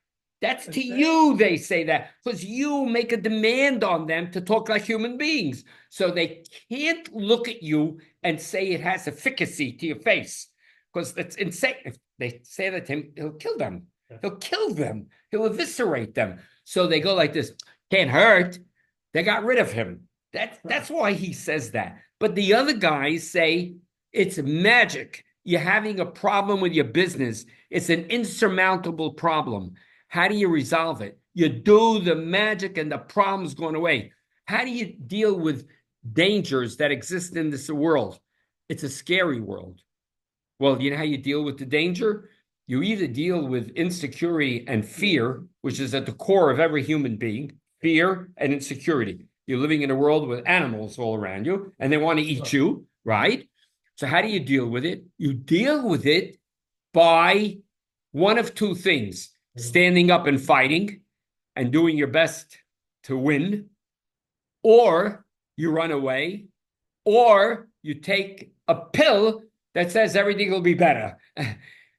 Speaker 1: That's to you, they say that, because you make a demand on them to talk like human beings. So they can't look at you and say it has efficacy to your face, because that's insane. If they say that to him, he'll kill them. He'll kill them. He'll eviscerate them. So they go like this, can't hurt. They got rid of him. That's why he says that. But the other guys say it's magic. You're having a problem with your business. It's an insurmountable problem. How do you resolve it? You do the magic and the problem's going away. How do you deal with dangers that exist in this world? It's a scary world. Well, you know how you deal with the danger? You either deal with insecurity and fear, which is at the core of every human being, fear and insecurity. You're living in a world with animals all around you, and they want to eat you, right? So how do you deal with it? You deal with it by one of two things: standing up and fighting, and doing your best to win, or you run away, or you take a pill that says everything will be better.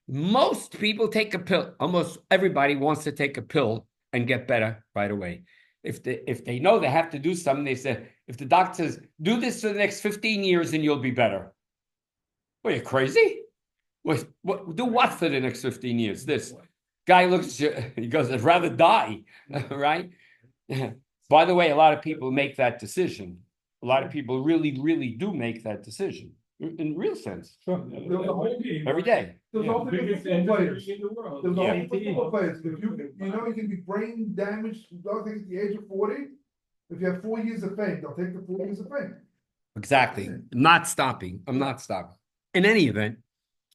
Speaker 1: Most people take a pill. Almost everybody wants to take a pill and get better right away. If they know they have to do something, they say, if the doctor says, do this for the next 15 years and you'll be better. Well, you're crazy? Do what for the next 15 years? This guy looks, he goes, I'd rather die, right? By the way, a lot of people make that decision. A lot of people really, really do make that decision in real sense. Every day.
Speaker 5: There's also
Speaker 2: Biggest
Speaker 5: football players.
Speaker 2: industry in the world.
Speaker 5: There's
Speaker 1: Yeah.
Speaker 5: also football players. If you can be brain damaged, I think at the age of 40. If you have 4 years of fame, they'll take the 4 years of fame.
Speaker 1: Exactly. I'm not stopping. I'm not stopping. In any event,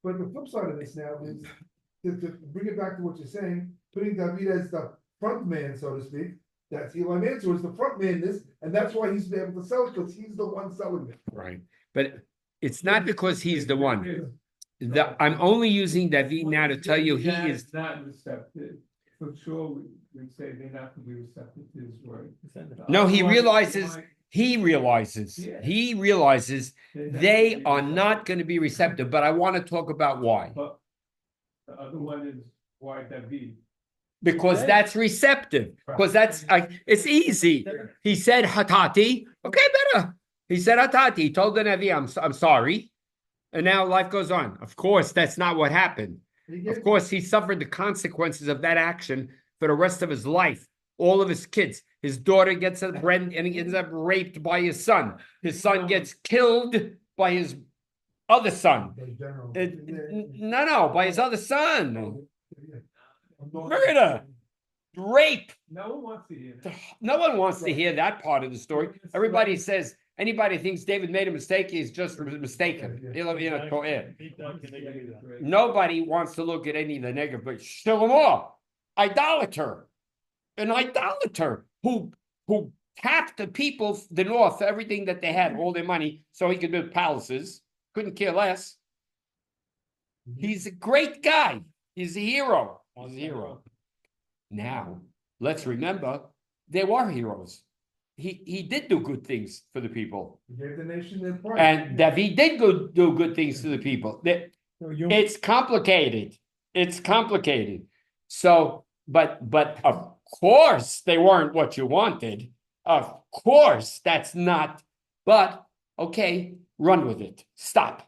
Speaker 5: But the flip side of this now is to bring it back to what you're saying, putting David as the front man, so to speak. That's Eli Mansour is the front man in this, and that's why he's been able to sell it, because he's the one selling it.
Speaker 1: right. But it's not because he's the one. I'm only using David now to tell you he is.
Speaker 2: Not receptive. For sure, we'd say they're not to be receptive to his word.
Speaker 1: No, he
Speaker 2: Otherwise,
Speaker 1: realizes,
Speaker 2: why-
Speaker 1: he realizes,
Speaker 2: Yeah.
Speaker 1: he realizes
Speaker 2: they're not
Speaker 1: they
Speaker 2: to be
Speaker 1: are
Speaker 2: receptive.
Speaker 1: not going to be receptive, but I want to talk about why.
Speaker 2: But the other one is why David.
Speaker 1: Because that's receptive. Because it's easy. He said hatati. Okay, better. He said hatati. He told the Navi, I'm sorry. And now life goes on. Of course, that's not what happened. Of course, he suffered the consequences of that action for the rest of his life. All of his kids. His daughter gets and he ends up raped by his son. His son gets killed by his other son. No, by his other son. Murder. Rape.
Speaker 2: No one wants to hear that.
Speaker 1: No one wants to hear that part of the story. Everybody says anybody thinks David made a mistake, he's just mistaken. Nobody wants to look at any of the negative, but Shlomo, idolater, an idolater who tapped the people, the north, for everything that they had, all their money, so he could build palaces. Couldn't care less. He's a great guy. He's a hero. He's a hero. Now, let's remember, there were heroes. He did do good things for the people.
Speaker 5: He gave the nation their pride.
Speaker 1: And David did do good things to the people. It's complicated. It's complicated. So, but of course they weren't what you wanted. Of course, that's not, but okay, run with it. Stop.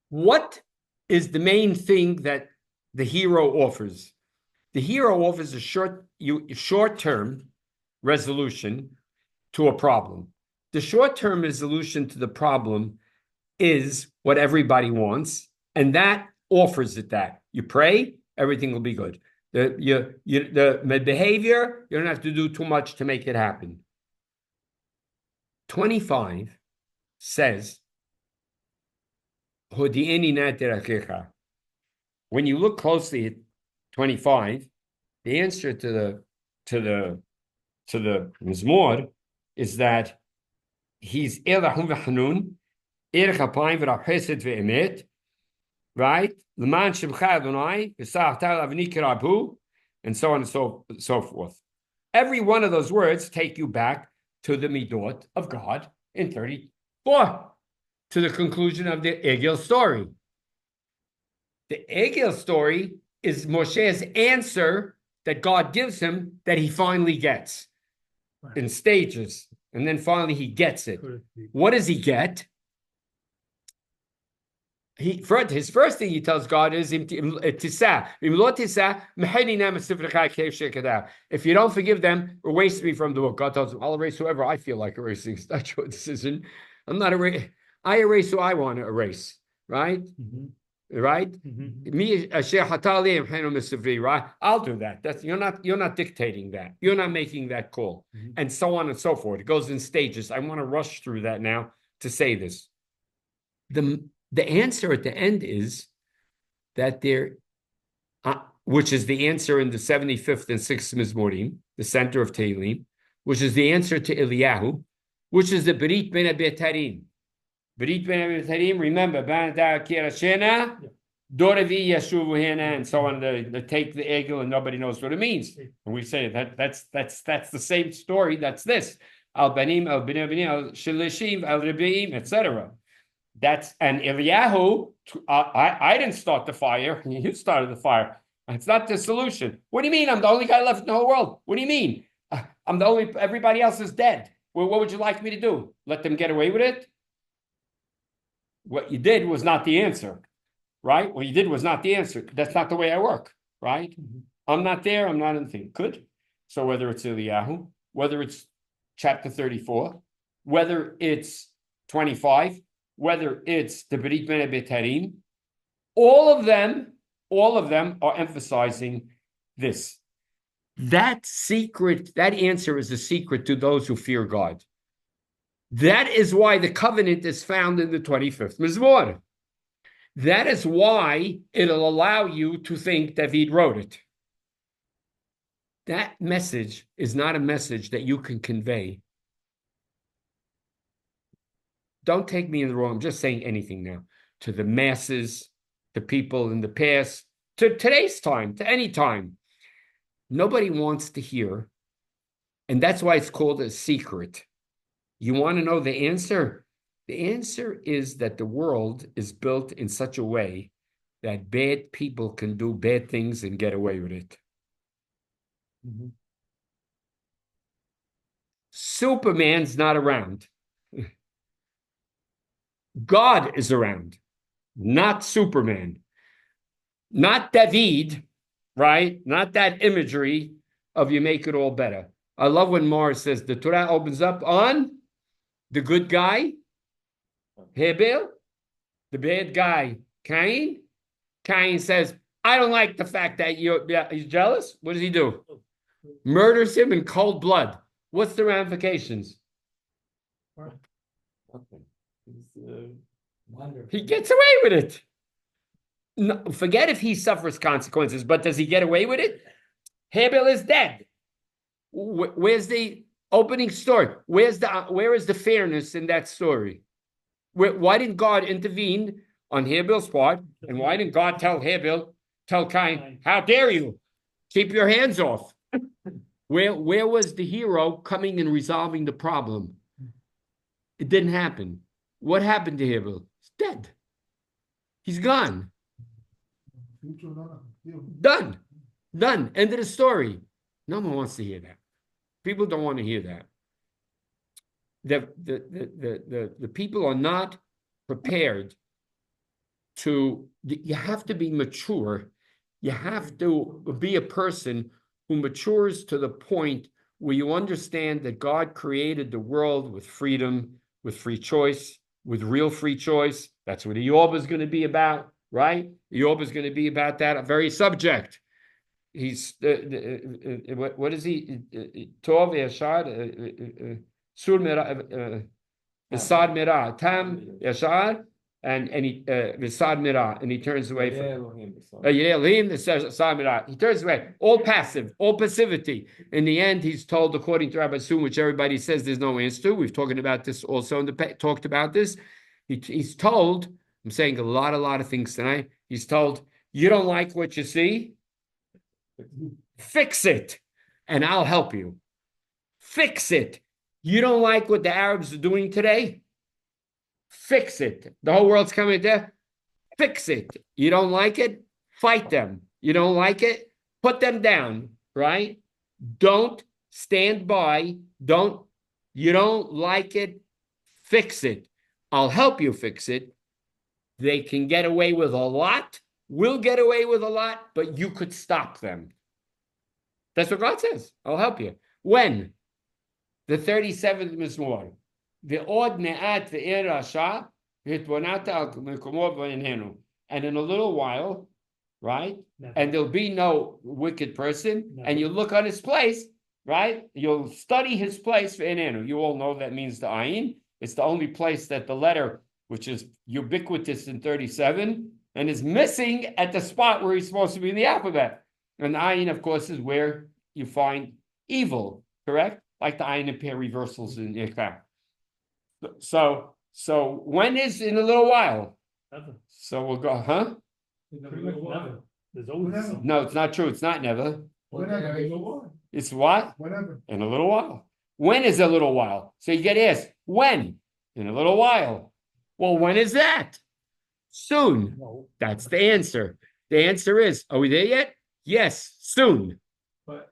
Speaker 1: What is the main thing that the hero offers? The hero offers a short-term resolution to a problem. The short-term resolution to the problem is what everybody wants, and that offers it that. You pray, everything will be good. The behavior, you don't have to do too much to make it happen. 25 says, when you look closely at 25, the answer to the Mizmor is that he's Elahum v'Hanun, Erech Apayim v'Rachesed v'Emet, right? L'man Shemcha Adonai, v'Sa'atar Avni Kirabu, and so on and so forth. Every one of those words take you back to the Midot of God in 34, to the conclusion of the Egel story. The Egel story is Moshe's answer that God gives him that he finally gets in stages. And then finally he gets it. What does he get? His first thing he tells God is, if you don't forgive them, erase me from the book. God tells him, I'll erase whoever I feel like erasing. It's not your decision. I erase who I want to erase, right? Right? Me, right? I'll do that. That's you're not dictating that. You're not making that call. And so on and so forth. It goes in stages. I want to rush through that now to say this. The answer at the end is that which is the answer in the 75th and 6th Mizmorim, the center of Tehillim, which is the answer to Eliyahu, which is the Berit Ben Abetarim. Berit Ben Abetarim, remember, Dorevi Yeshuvu Hina, and so on, the take the egel, and nobody knows what it means. And we say that's the same story. That's this. Al Banim, Al Binim, Al Shilishim, Al Rebbeim, etc. That's and Eliyahu. I didn't start the fire. You started the fire. It's not the solution. What do you mean? I'm the only guy left in the whole world. What do you mean? I'm the only. Everybody else is dead. Well, what would you like me to do? Let them get away with it? What you did was not the answer, right? What you did was not the answer. That's not the way I work, right? I'm not there. I'm not in the thing. Good. So whether it's Eliyahu, whether it's chapter 34, whether it's 25, whether it's the Berit Bnei Betarim, all of them are emphasizing this. That secret, that answer is a secret to those who fear God. That is why the covenant is found in the 25th Mizmor. That is why it'll allow you to think David wrote it. That message is not a message that you can convey. Don't take me in the wrong. I'm just saying anything now. To the masses, to people in the past, to today's time, to any time. Nobody wants to hear. And that's why it's called a secret. You want to know the answer? The answer is that the world is built in such a way that bad people can do bad things and get away with it. Superman's not around. God is around, not Superman, not David, right? Not that imagery of you make it all better. I love when Mars says the Torah opens up on the good guy, Hebel, the bad guy, Cain. Cain says, I don't like the fact that he's jealous. What does he do? Murders him in cold blood. What's the ramifications? He gets away with it. No, forget if he suffers consequences, but does he get away with it? Hebel is dead. Where's the opening story? Where is the fairness in that story? Why didn't God intervene on Hebel's part? And why didn't God tell Cain, how dare you? Keep your hands off. Where was the hero coming and resolving the problem? It didn't happen. What happened to Hebel? He's dead. He's gone. Done. End of the story. No one wants to hear that. People don't want to hear that. The people are not prepared to. You have to be mature. You have to be a person who matures to the point where you understand that God created the world with freedom, with free choice, with real free choice. That's what Eob is going to be about, right? Eob is going to be about that very subject. He's what is he? Tov Yashar Sur Mera Visad Mera Tam Yashar and he Visad Mera, and he turns away from he turns away. All passive, all passivity. In the end, he's told, according to Rabbi Soon, which everybody says there's no answer to. We've talked about this also talked about this. He's told, I'm saying a lot of things tonight. He's told, you don't like what you see? Fix it, and I'll help you. Fix it. You don't like what the Arabs are doing today? Fix it. The whole world's coming there. Fix it. You don't like it? Fight them. You don't like it? Put them down, right? Don't stand by. You don't like it? Fix it. I'll help you fix it. They can get away with a lot. We'll get away with a lot, but you could stop them. That's what God says. I'll help you. When? The 37th Mizmor. Ve'od me'at ve'er rasha hitbonata al mekomo v'inenu. And in a little while, right? And there'll be no wicked person. And you look on his place, right? You'll study his place v'inenu. You all know that means the ayin. It's the only place that the letter, which is ubiquitous in 37, and is missing at the spot where he's supposed to be in the alphabet. And the ayin, of course, is where you find evil, correct? Like the ayin and pair reversals in Ikar. So when is in a little while? So we'll go, huh?
Speaker 2: In a
Speaker 6: Pretty
Speaker 2: little
Speaker 6: much
Speaker 2: while.
Speaker 6: never. There's always
Speaker 5: Whenever.
Speaker 6: some.
Speaker 1: No, it's not true. It's not never.
Speaker 4: What
Speaker 5: Whenever.
Speaker 4: generation?
Speaker 1: It's what?
Speaker 5: Whenever.
Speaker 1: In a little while. When is a little while? So you get asked, when? In a little while. Well, when is that? Soon.
Speaker 6: No.
Speaker 1: That's the answer. The answer is, are we there yet? Yes, soon.
Speaker 2: But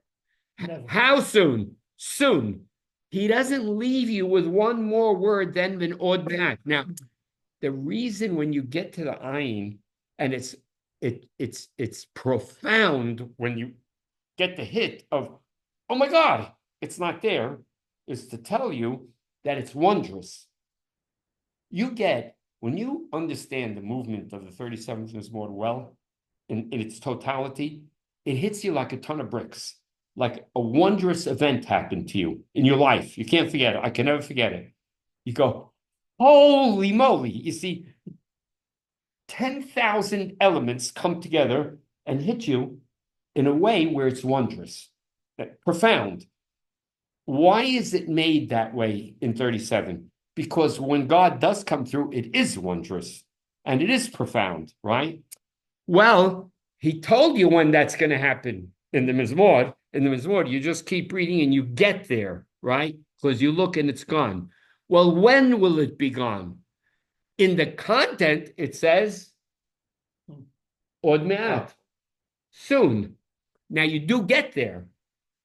Speaker 6: Never.
Speaker 1: How soon? Soon. He doesn't leave you with one more word than an odd back. Now, the reason when you get to the ayin, and it's profound when you get the hit of, oh my God, it's not there, is to tell you that it's wondrous. You get, when you understand the movement of the 37th Mizmor well, in its totality, it hits you like a ton of bricks. Like a wondrous event happened to you in your life. You can't forget it. I can never forget it. You go, holy moly. You see, 10,000 elements come together and hit you in a way where it's wondrous, profound. Why is it made that way in 37? Because when God does come through, it is wondrous and it is profound, right? Well, he told you when that's going to happen in the Mizmor. In the Mizmor, you just keep reading and you get there, right? Because you look and it's gone. Well, when will it be gone? In the content, it says, Od me'at, soon. Now, you do get there.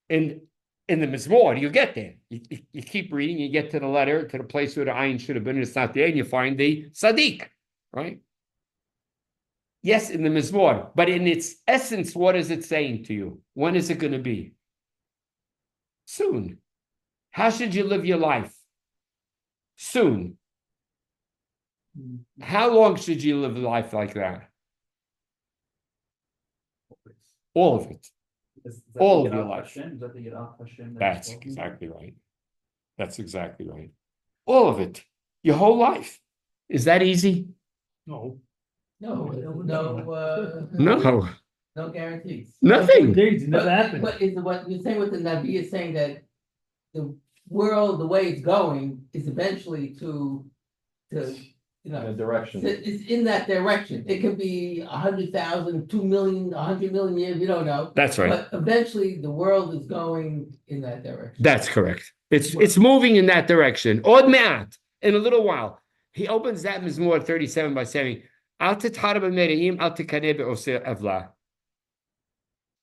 Speaker 1: In the Mizmor, you get there. You keep reading, you get to the letter, to the place where the ayin should have been, and it's not there, and you find the Sadiq, right? Yes, in the Mizmor, but in its essence, what is it saying to you? When is it going to be? Soon. How should you live your life? Soon. How long should you live a life like that? All of it. All of your life. That's exactly right. That's exactly right. All of it. Your whole life. Is that easy?
Speaker 6: No.
Speaker 4: No,
Speaker 1: No.
Speaker 4: no guarantees.
Speaker 1: Nothing.
Speaker 6: Days, it never
Speaker 4: But
Speaker 6: happened.
Speaker 4: what you're saying with the Navi is saying that the world, the way it's going, is eventually to, you know.
Speaker 3: direction.
Speaker 4: It's in that direction. It could be 100,000, 2 million, 100 million years, we don't know.
Speaker 1: That's right.
Speaker 4: But eventually the world is going in that direction.
Speaker 1: That's correct. It's moving in that direction. Od me'at, in a little while. He opens that Mizmor 37 by saying, Al tetarah b'mereim, al tekaneh be'oseh avla.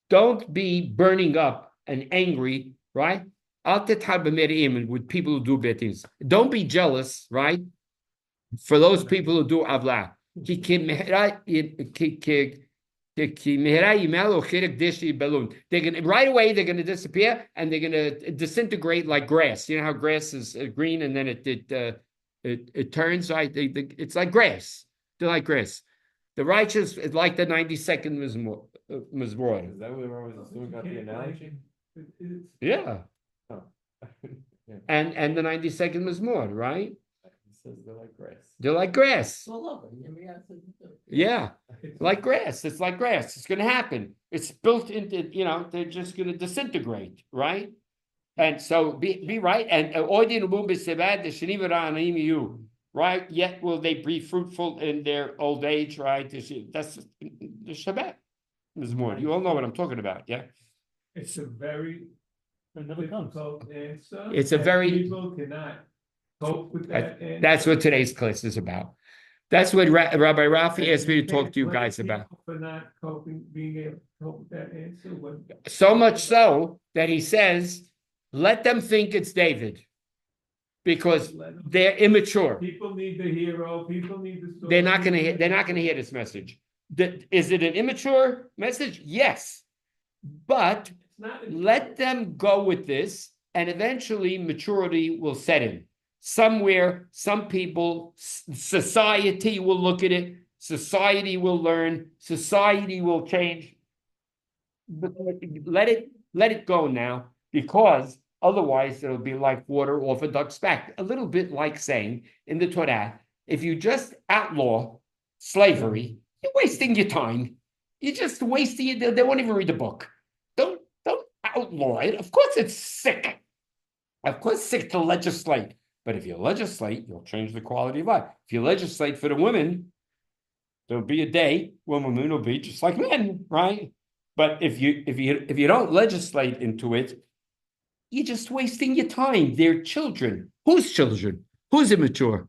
Speaker 1: Don't be burning up and angry, right? Al tetarah b'mereim, with people who do bad things. Don't be jealous, right? For those people who do avla. They're gonna right away. They're gonna disappear and they're gonna disintegrate like grass. You know how grass is green and then it turns right. It's like grass. They're like grass. The righteous is like the 92nd Mizmor.
Speaker 3: Is that what everyone was doing? Got the analogy?
Speaker 1: Yeah,
Speaker 3: Oh.
Speaker 1: and the 92nd Mizmor, right?
Speaker 3: He says they're like grass.
Speaker 1: They're like grass.
Speaker 4: It's all over. I mean,
Speaker 1: Yeah, like grass. It's like grass. It's going to happen. It's built into, they're just going to disintegrate, right? And so be right. And right? Yet will they be fruitful in their old age, right? That's the Shabbat. Mizmor. You all know what I'm talking about, yeah?
Speaker 2: It's a very
Speaker 6: It never comes.
Speaker 2: difficult answer.
Speaker 1: It's a
Speaker 2: and
Speaker 1: very-
Speaker 2: People cannot cope with that answer.
Speaker 1: That's what today's class is about. That's what Rabbi Rafi asked me to talk to you
Speaker 2: Blame
Speaker 1: guys about.
Speaker 2: people for not coping, being able to cope with that answer.
Speaker 1: So much so that he says, let them think it's David. Because they're immature.
Speaker 2: People need the hero, people need the story.
Speaker 1: They're not going to hear this message. Is it an immature message? Yes. But
Speaker 2: It's not-
Speaker 1: let them go with this, and eventually maturity will set in. Somewhere, some people, society will look at it, society will learn, society will change. But let it go now, because otherwise it'll be like water off a duck's back. A little bit like saying in the Torah, if you just outlaw slavery, you're wasting your time. You're just wasting it. They won't even read the book. Don't outlaw it. Of course it's sick. Of course it's sick to legislate. But if you legislate, you'll change the quality of life. If you legislate for the women, There'll be a day when women will be just like men, right? But if you don't legislate into it, you're just wasting your time. They're children. Whose children? Who's immature?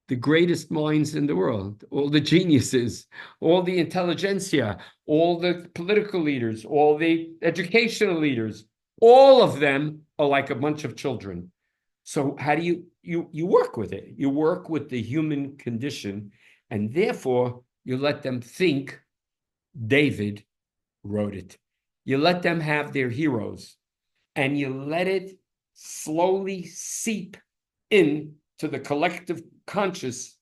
Speaker 1: The greatest minds in the world, all the geniuses, all the intelligentsia, all the political leaders, all the educational leaders, all of them are like a bunch of children. So how do you work with it? You work with the human condition, and therefore you let them think David wrote it. You let them have their heroes, and you let it slowly seep in to the collective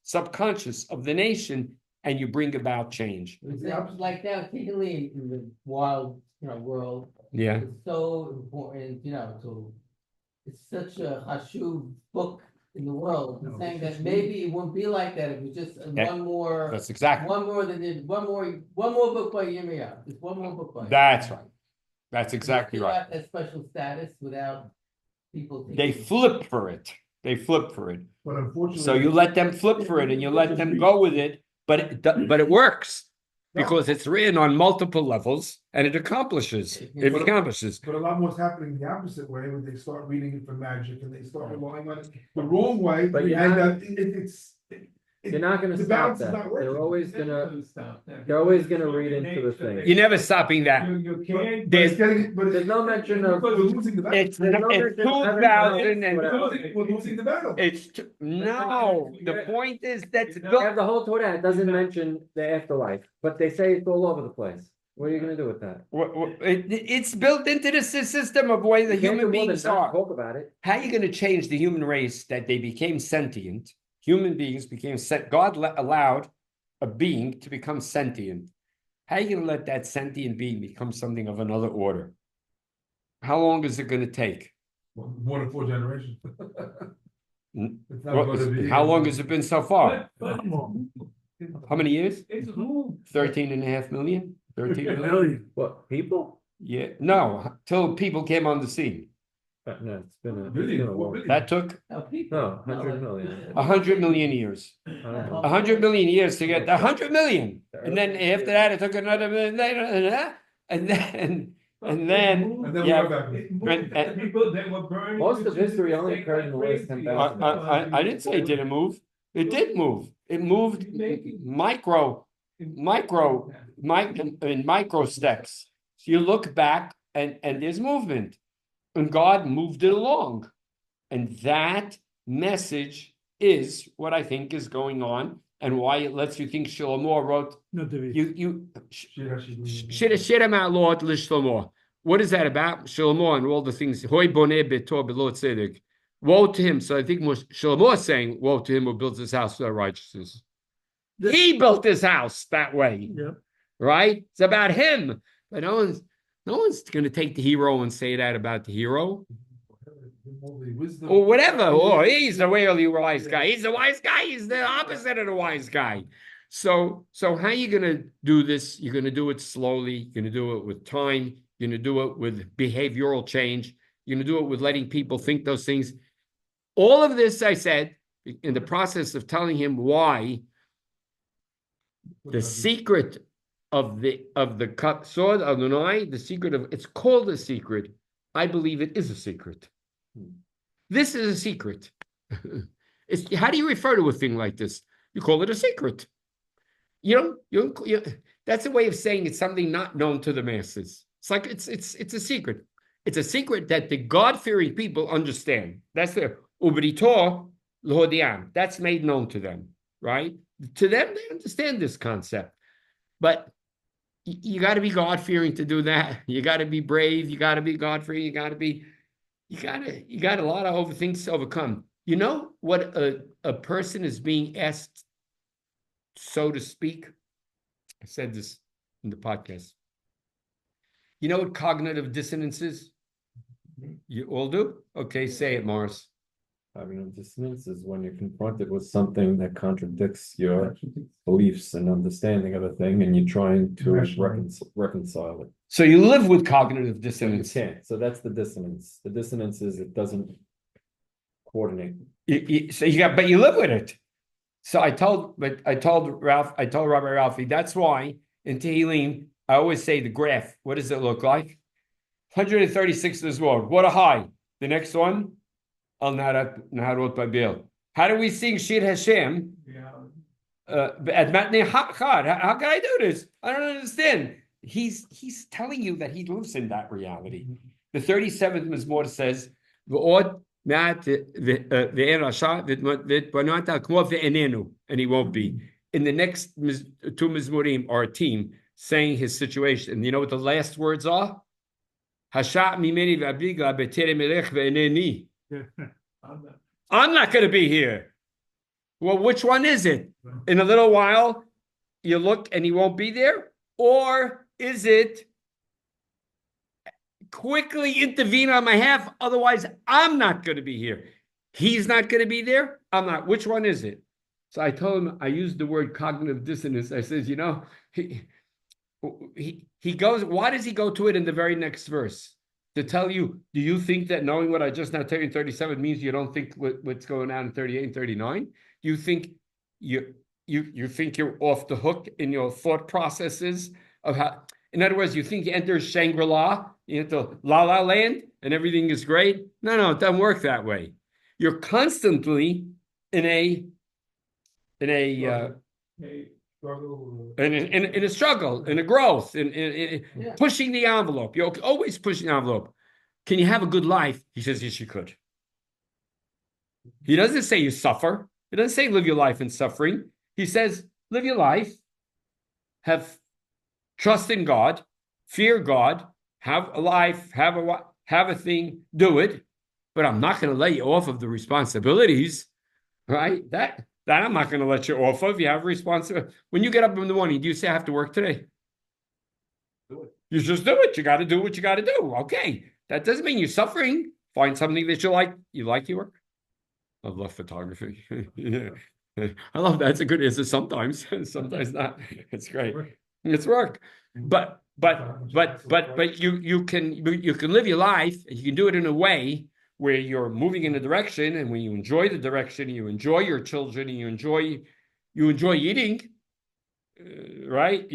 Speaker 1: subconscious of the nation, and you bring about change.
Speaker 4: It's like that, particularly in the wild, world.
Speaker 1: Yeah.
Speaker 4: It's so important, it's such a hashuv book in the world,
Speaker 2: No,
Speaker 4: saying
Speaker 2: it's
Speaker 4: that maybe it wouldn't be like that if it was just
Speaker 1: Yeah,
Speaker 4: one more,
Speaker 1: That's exactly.
Speaker 4: one more book by Yirmiyahu, just one more book by.
Speaker 1: That's right. That's exactly
Speaker 4: Fill
Speaker 1: right.
Speaker 4: out that special status without people.
Speaker 1: They
Speaker 4: thinking-
Speaker 1: flip for it. They flip for it.
Speaker 5: But unfortunately.
Speaker 1: So you let them flip for it and you let them go with it, but it works because it's written on multiple levels and it accomplishes. It accomplishes.
Speaker 5: But a lot more's happening the opposite way, when they start reading it for magic and they start relying on it the wrong way.
Speaker 7: But you're
Speaker 5: and
Speaker 7: not-
Speaker 5: it's
Speaker 7: You're not gonna
Speaker 5: the
Speaker 7: stop
Speaker 5: balance is
Speaker 7: that.
Speaker 5: not working.
Speaker 7: They're always
Speaker 2: They're
Speaker 7: gonna,
Speaker 2: gonna stop that.
Speaker 7: they're always gonna read into the thing.
Speaker 1: You're never stopping that.
Speaker 2: You can't.
Speaker 5: But it's getting, but
Speaker 7: There's no mention of,
Speaker 5: we're losing the battle.
Speaker 1: It's
Speaker 7: There's no
Speaker 1: it's
Speaker 7: mention of
Speaker 1: 2000 and
Speaker 5: We're losing the battle.
Speaker 1: no. The point is that's
Speaker 7: you have the whole Torah, it doesn't mention the afterlife, but they say it's all over the place. What are you gonna do with that?
Speaker 1: it's built into the system of the way the
Speaker 7: You can't
Speaker 1: human
Speaker 7: do more than
Speaker 1: beings
Speaker 7: not
Speaker 1: are.
Speaker 7: talk about it.
Speaker 1: How are you going to change the human race that they became sentient? Human beings became sent. God allowed a being to become sentient. How are you going to let that sentient being become something of another order? How long is it going to take?
Speaker 5: More than 4 generations.
Speaker 1: Mm.
Speaker 5: It's not gonna be-
Speaker 1: How long has it been so far?
Speaker 2: But-
Speaker 1: How many years?
Speaker 2: It's moved.
Speaker 1: 13.5 million? 13 million?
Speaker 7: What, people?
Speaker 1: Yeah, no, till people came on the scene.
Speaker 7: No, it's been a.
Speaker 5: Really?
Speaker 7: it's been a
Speaker 5: What
Speaker 7: long-
Speaker 5: really?
Speaker 1: That took
Speaker 4: No, people.
Speaker 7: No, 100 million.
Speaker 1: 100 million years.
Speaker 7: I don't know.
Speaker 1: 100 million years to get 100 million. And then after that, it took another million later, and then
Speaker 5: And then we
Speaker 1: yeah.
Speaker 5: go back.
Speaker 1: And-
Speaker 2: People that were burning.
Speaker 7: Most of history only occurred in the last 10,000
Speaker 1: I didn't say it didn't move. It did move. It moved micro in micro steps. So you look back and there's movement, and God moved it along, and that message is what I think is going on, and why it lets you think Shlomo wrote
Speaker 6: No, David.
Speaker 1: you Shira Lord Shlomo. What is that about? Shlomo and all the things. Hoy boneh betor below tzedek. Woe to him. So I think Shlomo is saying, woe to him who builds his house without righteousness. He built his house that way,
Speaker 6: Yeah.
Speaker 1: right? It's about him. But no one's going to take the hero and say that about the hero. Or whatever. Oh, he's the really wise guy. He's the wise guy. He's the opposite of the wise guy. So how are you going to do this? You're going to do it slowly. You're going to do it with time. You're going to do it with behavioral change. You're going to do it with letting people think those things. All of this, I said, in the process of telling him why the secret of the sword of Adonai, the secret of it's called a secret. I believe it is a secret. This is a secret. How do you refer to a thing like this? You call it a secret. You that's a way of saying it's something not known to the masses. It's like it's a secret. It's a secret that the God-fearing people understand. That's the Uberito Lhodiam. That's made known to them, right? To them, they understand this concept. But you got to be God-fearing to do that. You got to be brave. You got to be God-fearing. You got a lot of things to overcome. You know what a person is being asked, so to speak? I said this in the podcast. You know what cognitive dissonance is? You all do? Okay, say it, Morris.
Speaker 7: Cognitive dissonance is when you're confronted with something that contradicts your beliefs and understanding of a thing, and you're trying to reconcile it.
Speaker 1: So you live with cognitive
Speaker 7: You
Speaker 1: dissonance.
Speaker 7: can't. So that's the dissonance. The dissonance is it doesn't coordinate.
Speaker 1: But you live with it. So I told Rabbi Ralphie, that's why in Tehillim, I always say the graph. What does it look like? 136 is world. What a high. The next one, Al Naharot Babil. How do we sing Shir Hashem?
Speaker 2: Yeah.
Speaker 1: At Matnei Chad? How can I do this? I don't understand. He's telling you that he lives in that reality. The 37th Mizmor says, "V'od ma'at ve'en rasha v'banat al kmo ve'enenu," and he won't be. In the next two Mizmorim are a team saying his situation. And you know what the last words are? Hasha mimeni ve'abigla betere melech ve'eneni. I'm not going to be here. Well, which one is it? In a little while, you look and he won't be there? Or is it quickly intervene on my behalf? Otherwise, I'm not going to be here. He's not going to be there. I'm not. Which one is it? So I told him, I used the word cognitive dissonance. I says, you know, he goes, why does he go to it in the very next verse? To tell you, do you think that knowing what I just now tell you in 37 means you don't think what's going on in 38 and 39? You think you think you're off the hook in your thought processes of how, in other words, you think you enter Shangri-La, you enter La La Land, and everything is great? No, it doesn't work that way. You're constantly in a struggle, in a growth, in pushing the envelope. You're always pushing the envelope. Can you have a good life? He says, yes, you could. He doesn't say you suffer. He doesn't say live your life in suffering. He says, live your life, have trust in God, fear God, have a life, have a thing, do it. But I'm not going to let you off of the responsibilities, right? That I'm not going to let you off of. You have responsibility. When you get up in the morning, do you say I have to work today?
Speaker 3: Do it.
Speaker 1: You just do it. You got to do what you got to do. Okay. That doesn't mean you're suffering. Find something that you like. You like your work? I love photography. Yeah. I love that. It's a good answer sometimes. Sometimes not. It's great. It's work. But you can live your life and you can do it in a way where you're moving in a direction, and when you enjoy the direction, you enjoy your children, and you enjoy eating, right?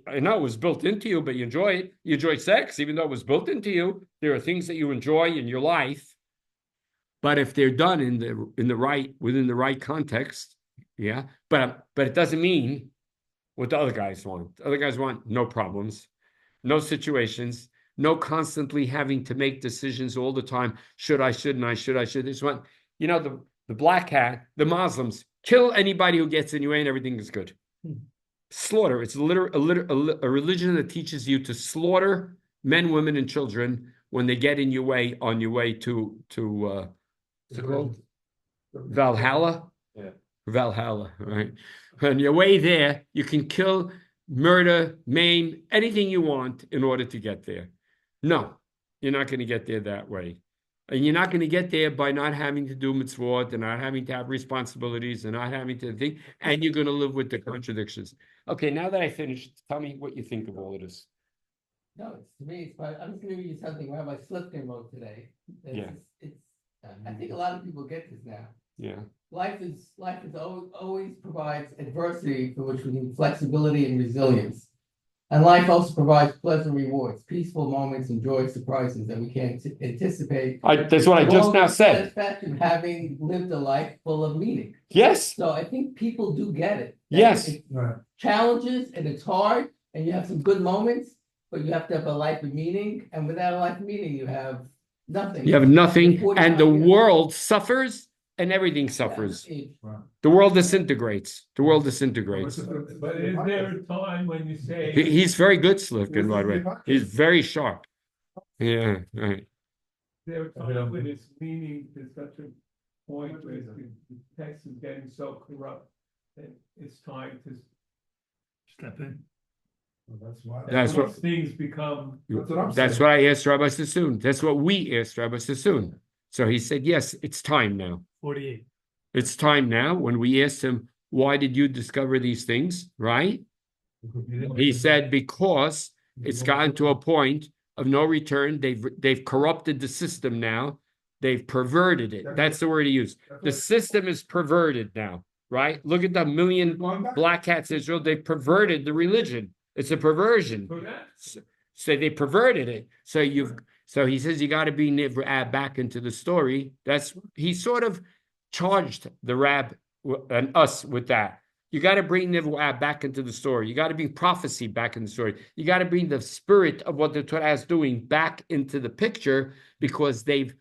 Speaker 1: I know it was built into you, but you enjoy it. You enjoy sex, even though it was built into you. There are things that you enjoy in your life, but if they're done within the right context, yeah. But it doesn't mean what the other guys want. The other guys want no problems, no situations. No constantly having to make decisions all the time. Should I, shouldn't I, should I, should this one? You know, the black hat, the Muslims, kill anybody who gets in your way and everything is good. Slaughter. It's a religion that teaches you to slaughter men, women, and children when they get in your way on your way to what's it called? Valhalla?
Speaker 7: Yeah.
Speaker 1: Valhalla, right? On your way there, you can kill, murder, maim, anything you want in order to get there. No, you're not going to get there that way. And you're not going to get there by not having to do mitzvot and not having to have responsibilities and not having to think, and you're going to live with the contradictions. Okay, now that I finished, tell me what you think of all of this.
Speaker 4: No, to me, I'm just gonna read you something Rabbi Slifkin wrote today. I think a lot of people get this now.
Speaker 1: Yeah.
Speaker 4: Life is always provides adversity for which we need flexibility and resilience. And life also provides pleasant rewards, peaceful moments, and joyous surprises that we can't anticipate.
Speaker 1: That's what I just now said.
Speaker 4: Satisfaction having lived a life full of meaning.
Speaker 1: Yes.
Speaker 4: So I think people do get it.
Speaker 1: Yes.
Speaker 4: It's challenges and it's hard, and you have some good moments, but you have to have a life of meaning. And without a life of meaning, you have nothing.
Speaker 1: You have nothing, and the
Speaker 4: 49 years.
Speaker 1: world suffers, and everything suffers. The world disintegrates. The world disintegrates.
Speaker 2: But is there a time when you say?
Speaker 1: He's very good, Slifkin, by the way. He's very sharp. Yeah, right.
Speaker 2: Is there a time when it's meaning to such a point where the text is getting so corrupt that it's time to
Speaker 6: Step in.
Speaker 5: That's why.
Speaker 1: That's what-
Speaker 2: once things become.
Speaker 5: That's what I'm
Speaker 1: That's
Speaker 5: saying.
Speaker 1: what I asked Rabbi Sassoon. That's what we asked Rabbi Sassoon. So he said, yes, it's time now.
Speaker 6: 48.
Speaker 1: It's time now. When we asked him, why did you discover these things, right? He said, because it's gotten to a point of no return. They've corrupted the system now. They've perverted it. That's the word he used. The system is perverted now, right? Look at the million
Speaker 5: Going back.
Speaker 1: black hats in Israel. They perverted the religion. It's a perversion. So they perverted it. So he says you got to bring Niv back into the story. He sort of charged the Rab and us with that. You got to bring Niv back into the story. You got to bring prophecy back in the story. You got to bring the spirit of what the Torah is doing back into the picture because they've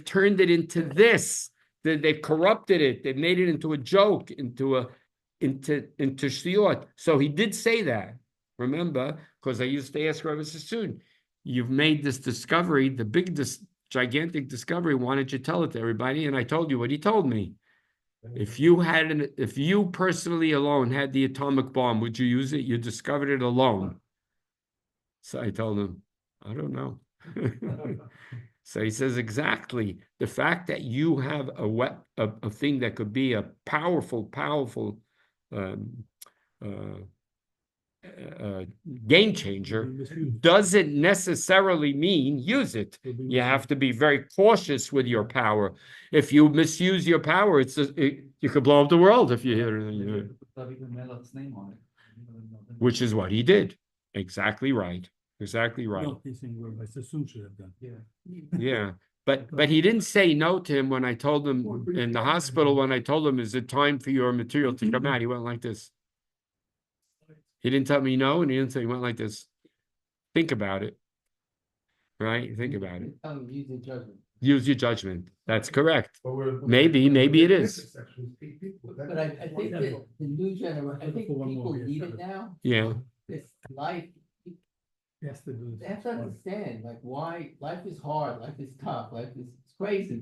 Speaker 1: turned it into this. They've corrupted it. They've made it into a joke, into shliot. So he did say that. Remember, because I used to ask Rabbi Sassoon, you've made this discovery, the gigantic discovery. Why don't you tell it to everybody? And I told you what he told me. If you personally alone had the atomic bomb, would you use it? You discovered it alone. So I told him, I don't know. So he says exactly the fact that you have a thing that could be a powerful game changer doesn't necessarily mean use it. You have to be very cautious with your power. If you misuse your power, you could blow up the world if you hear it. Which is what he did. Exactly right. Exactly right.
Speaker 6: No, he's saying what Sassoon should have done.
Speaker 1: Yeah. But he didn't say no to him when I told him in the hospital, when I told him, is it time for your material to come out? He went like this. He didn't tell me no, and he didn't say, he went like this. Think about it. Right? Think about it.
Speaker 4: Use your judgment.
Speaker 1: Use your judgment. That's correct.
Speaker 5: But
Speaker 1: Maybe it is.
Speaker 4: But I think that the new generation, I think people need it now.
Speaker 1: Yeah.
Speaker 4: This life,
Speaker 6: Yes, they do.
Speaker 4: they have to understand, like, why life is hard, life is tough, life is it's crazy,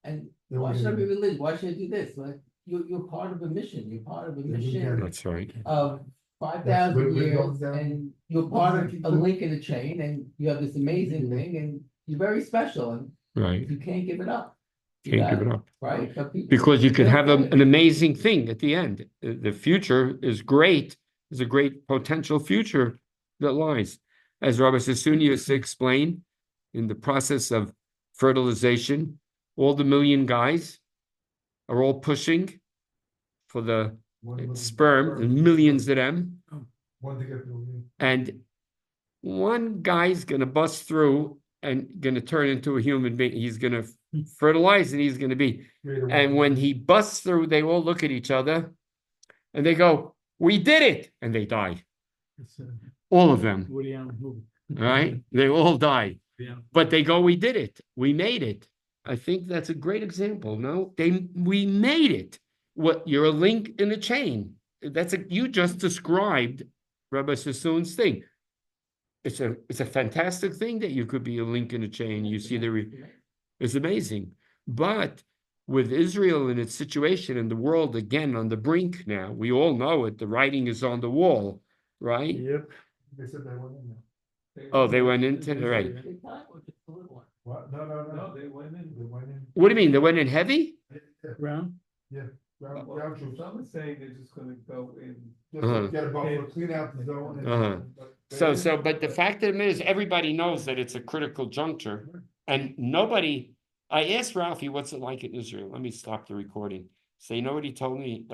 Speaker 4: and why should I be religious? Why should I do this? Like, you're part of a mission. You're part of a mission
Speaker 1: That's right.
Speaker 4: of 5,000 years, and you're part of a link in the chain, and you have this amazing thing, and you're very special, and
Speaker 1: Right.
Speaker 4: you can't give it up.
Speaker 1: Can't give it up.
Speaker 4: Right? But people-
Speaker 1: Because you could have an amazing thing at the end. The future is great. There's a great potential future that lies. As Rabbi Sassoon used to explain, in the process of fertilization, all the million guys are all pushing for the sperm, and millions of them. And one guy's going to bust through and going to turn into a human being. He's going to fertilize and he's going to be. And when he busts through, they all look at each other and they go, we did it. And they die. All of them.
Speaker 6: Woody Allen movie.
Speaker 1: Right? They all die.
Speaker 6: Yeah.
Speaker 1: But they go, we did it. We made it. I think that's a great example. No, we made it. What you're a link in a chain. You just described Rabbi Sassoon's thing. It's a fantastic thing that you could be a link in a chain. You see it's amazing. But with Israel in its situation in the world again on the brink now, we all know it. The writing is on the wall, right?
Speaker 5: Yep. They said they went in there.
Speaker 1: Oh, they went into it, right?
Speaker 4: Big time or just a little one?
Speaker 5: What? No,
Speaker 2: No, they went in.
Speaker 5: They went in.
Speaker 1: What do you mean? They went in heavy?
Speaker 6: Round?
Speaker 5: Ground
Speaker 2: Well,
Speaker 5: troops.
Speaker 2: some are saying they're just gonna go in.
Speaker 5: Just
Speaker 1: Uh-huh.
Speaker 5: get a buffer, clean out the zone.
Speaker 1: Uh-huh. But the fact of it is, everybody knows that it's a critical juncture, and nobody. I asked Ralphie, what's it like in Israel? Let me stop the recording. So you know what he told me?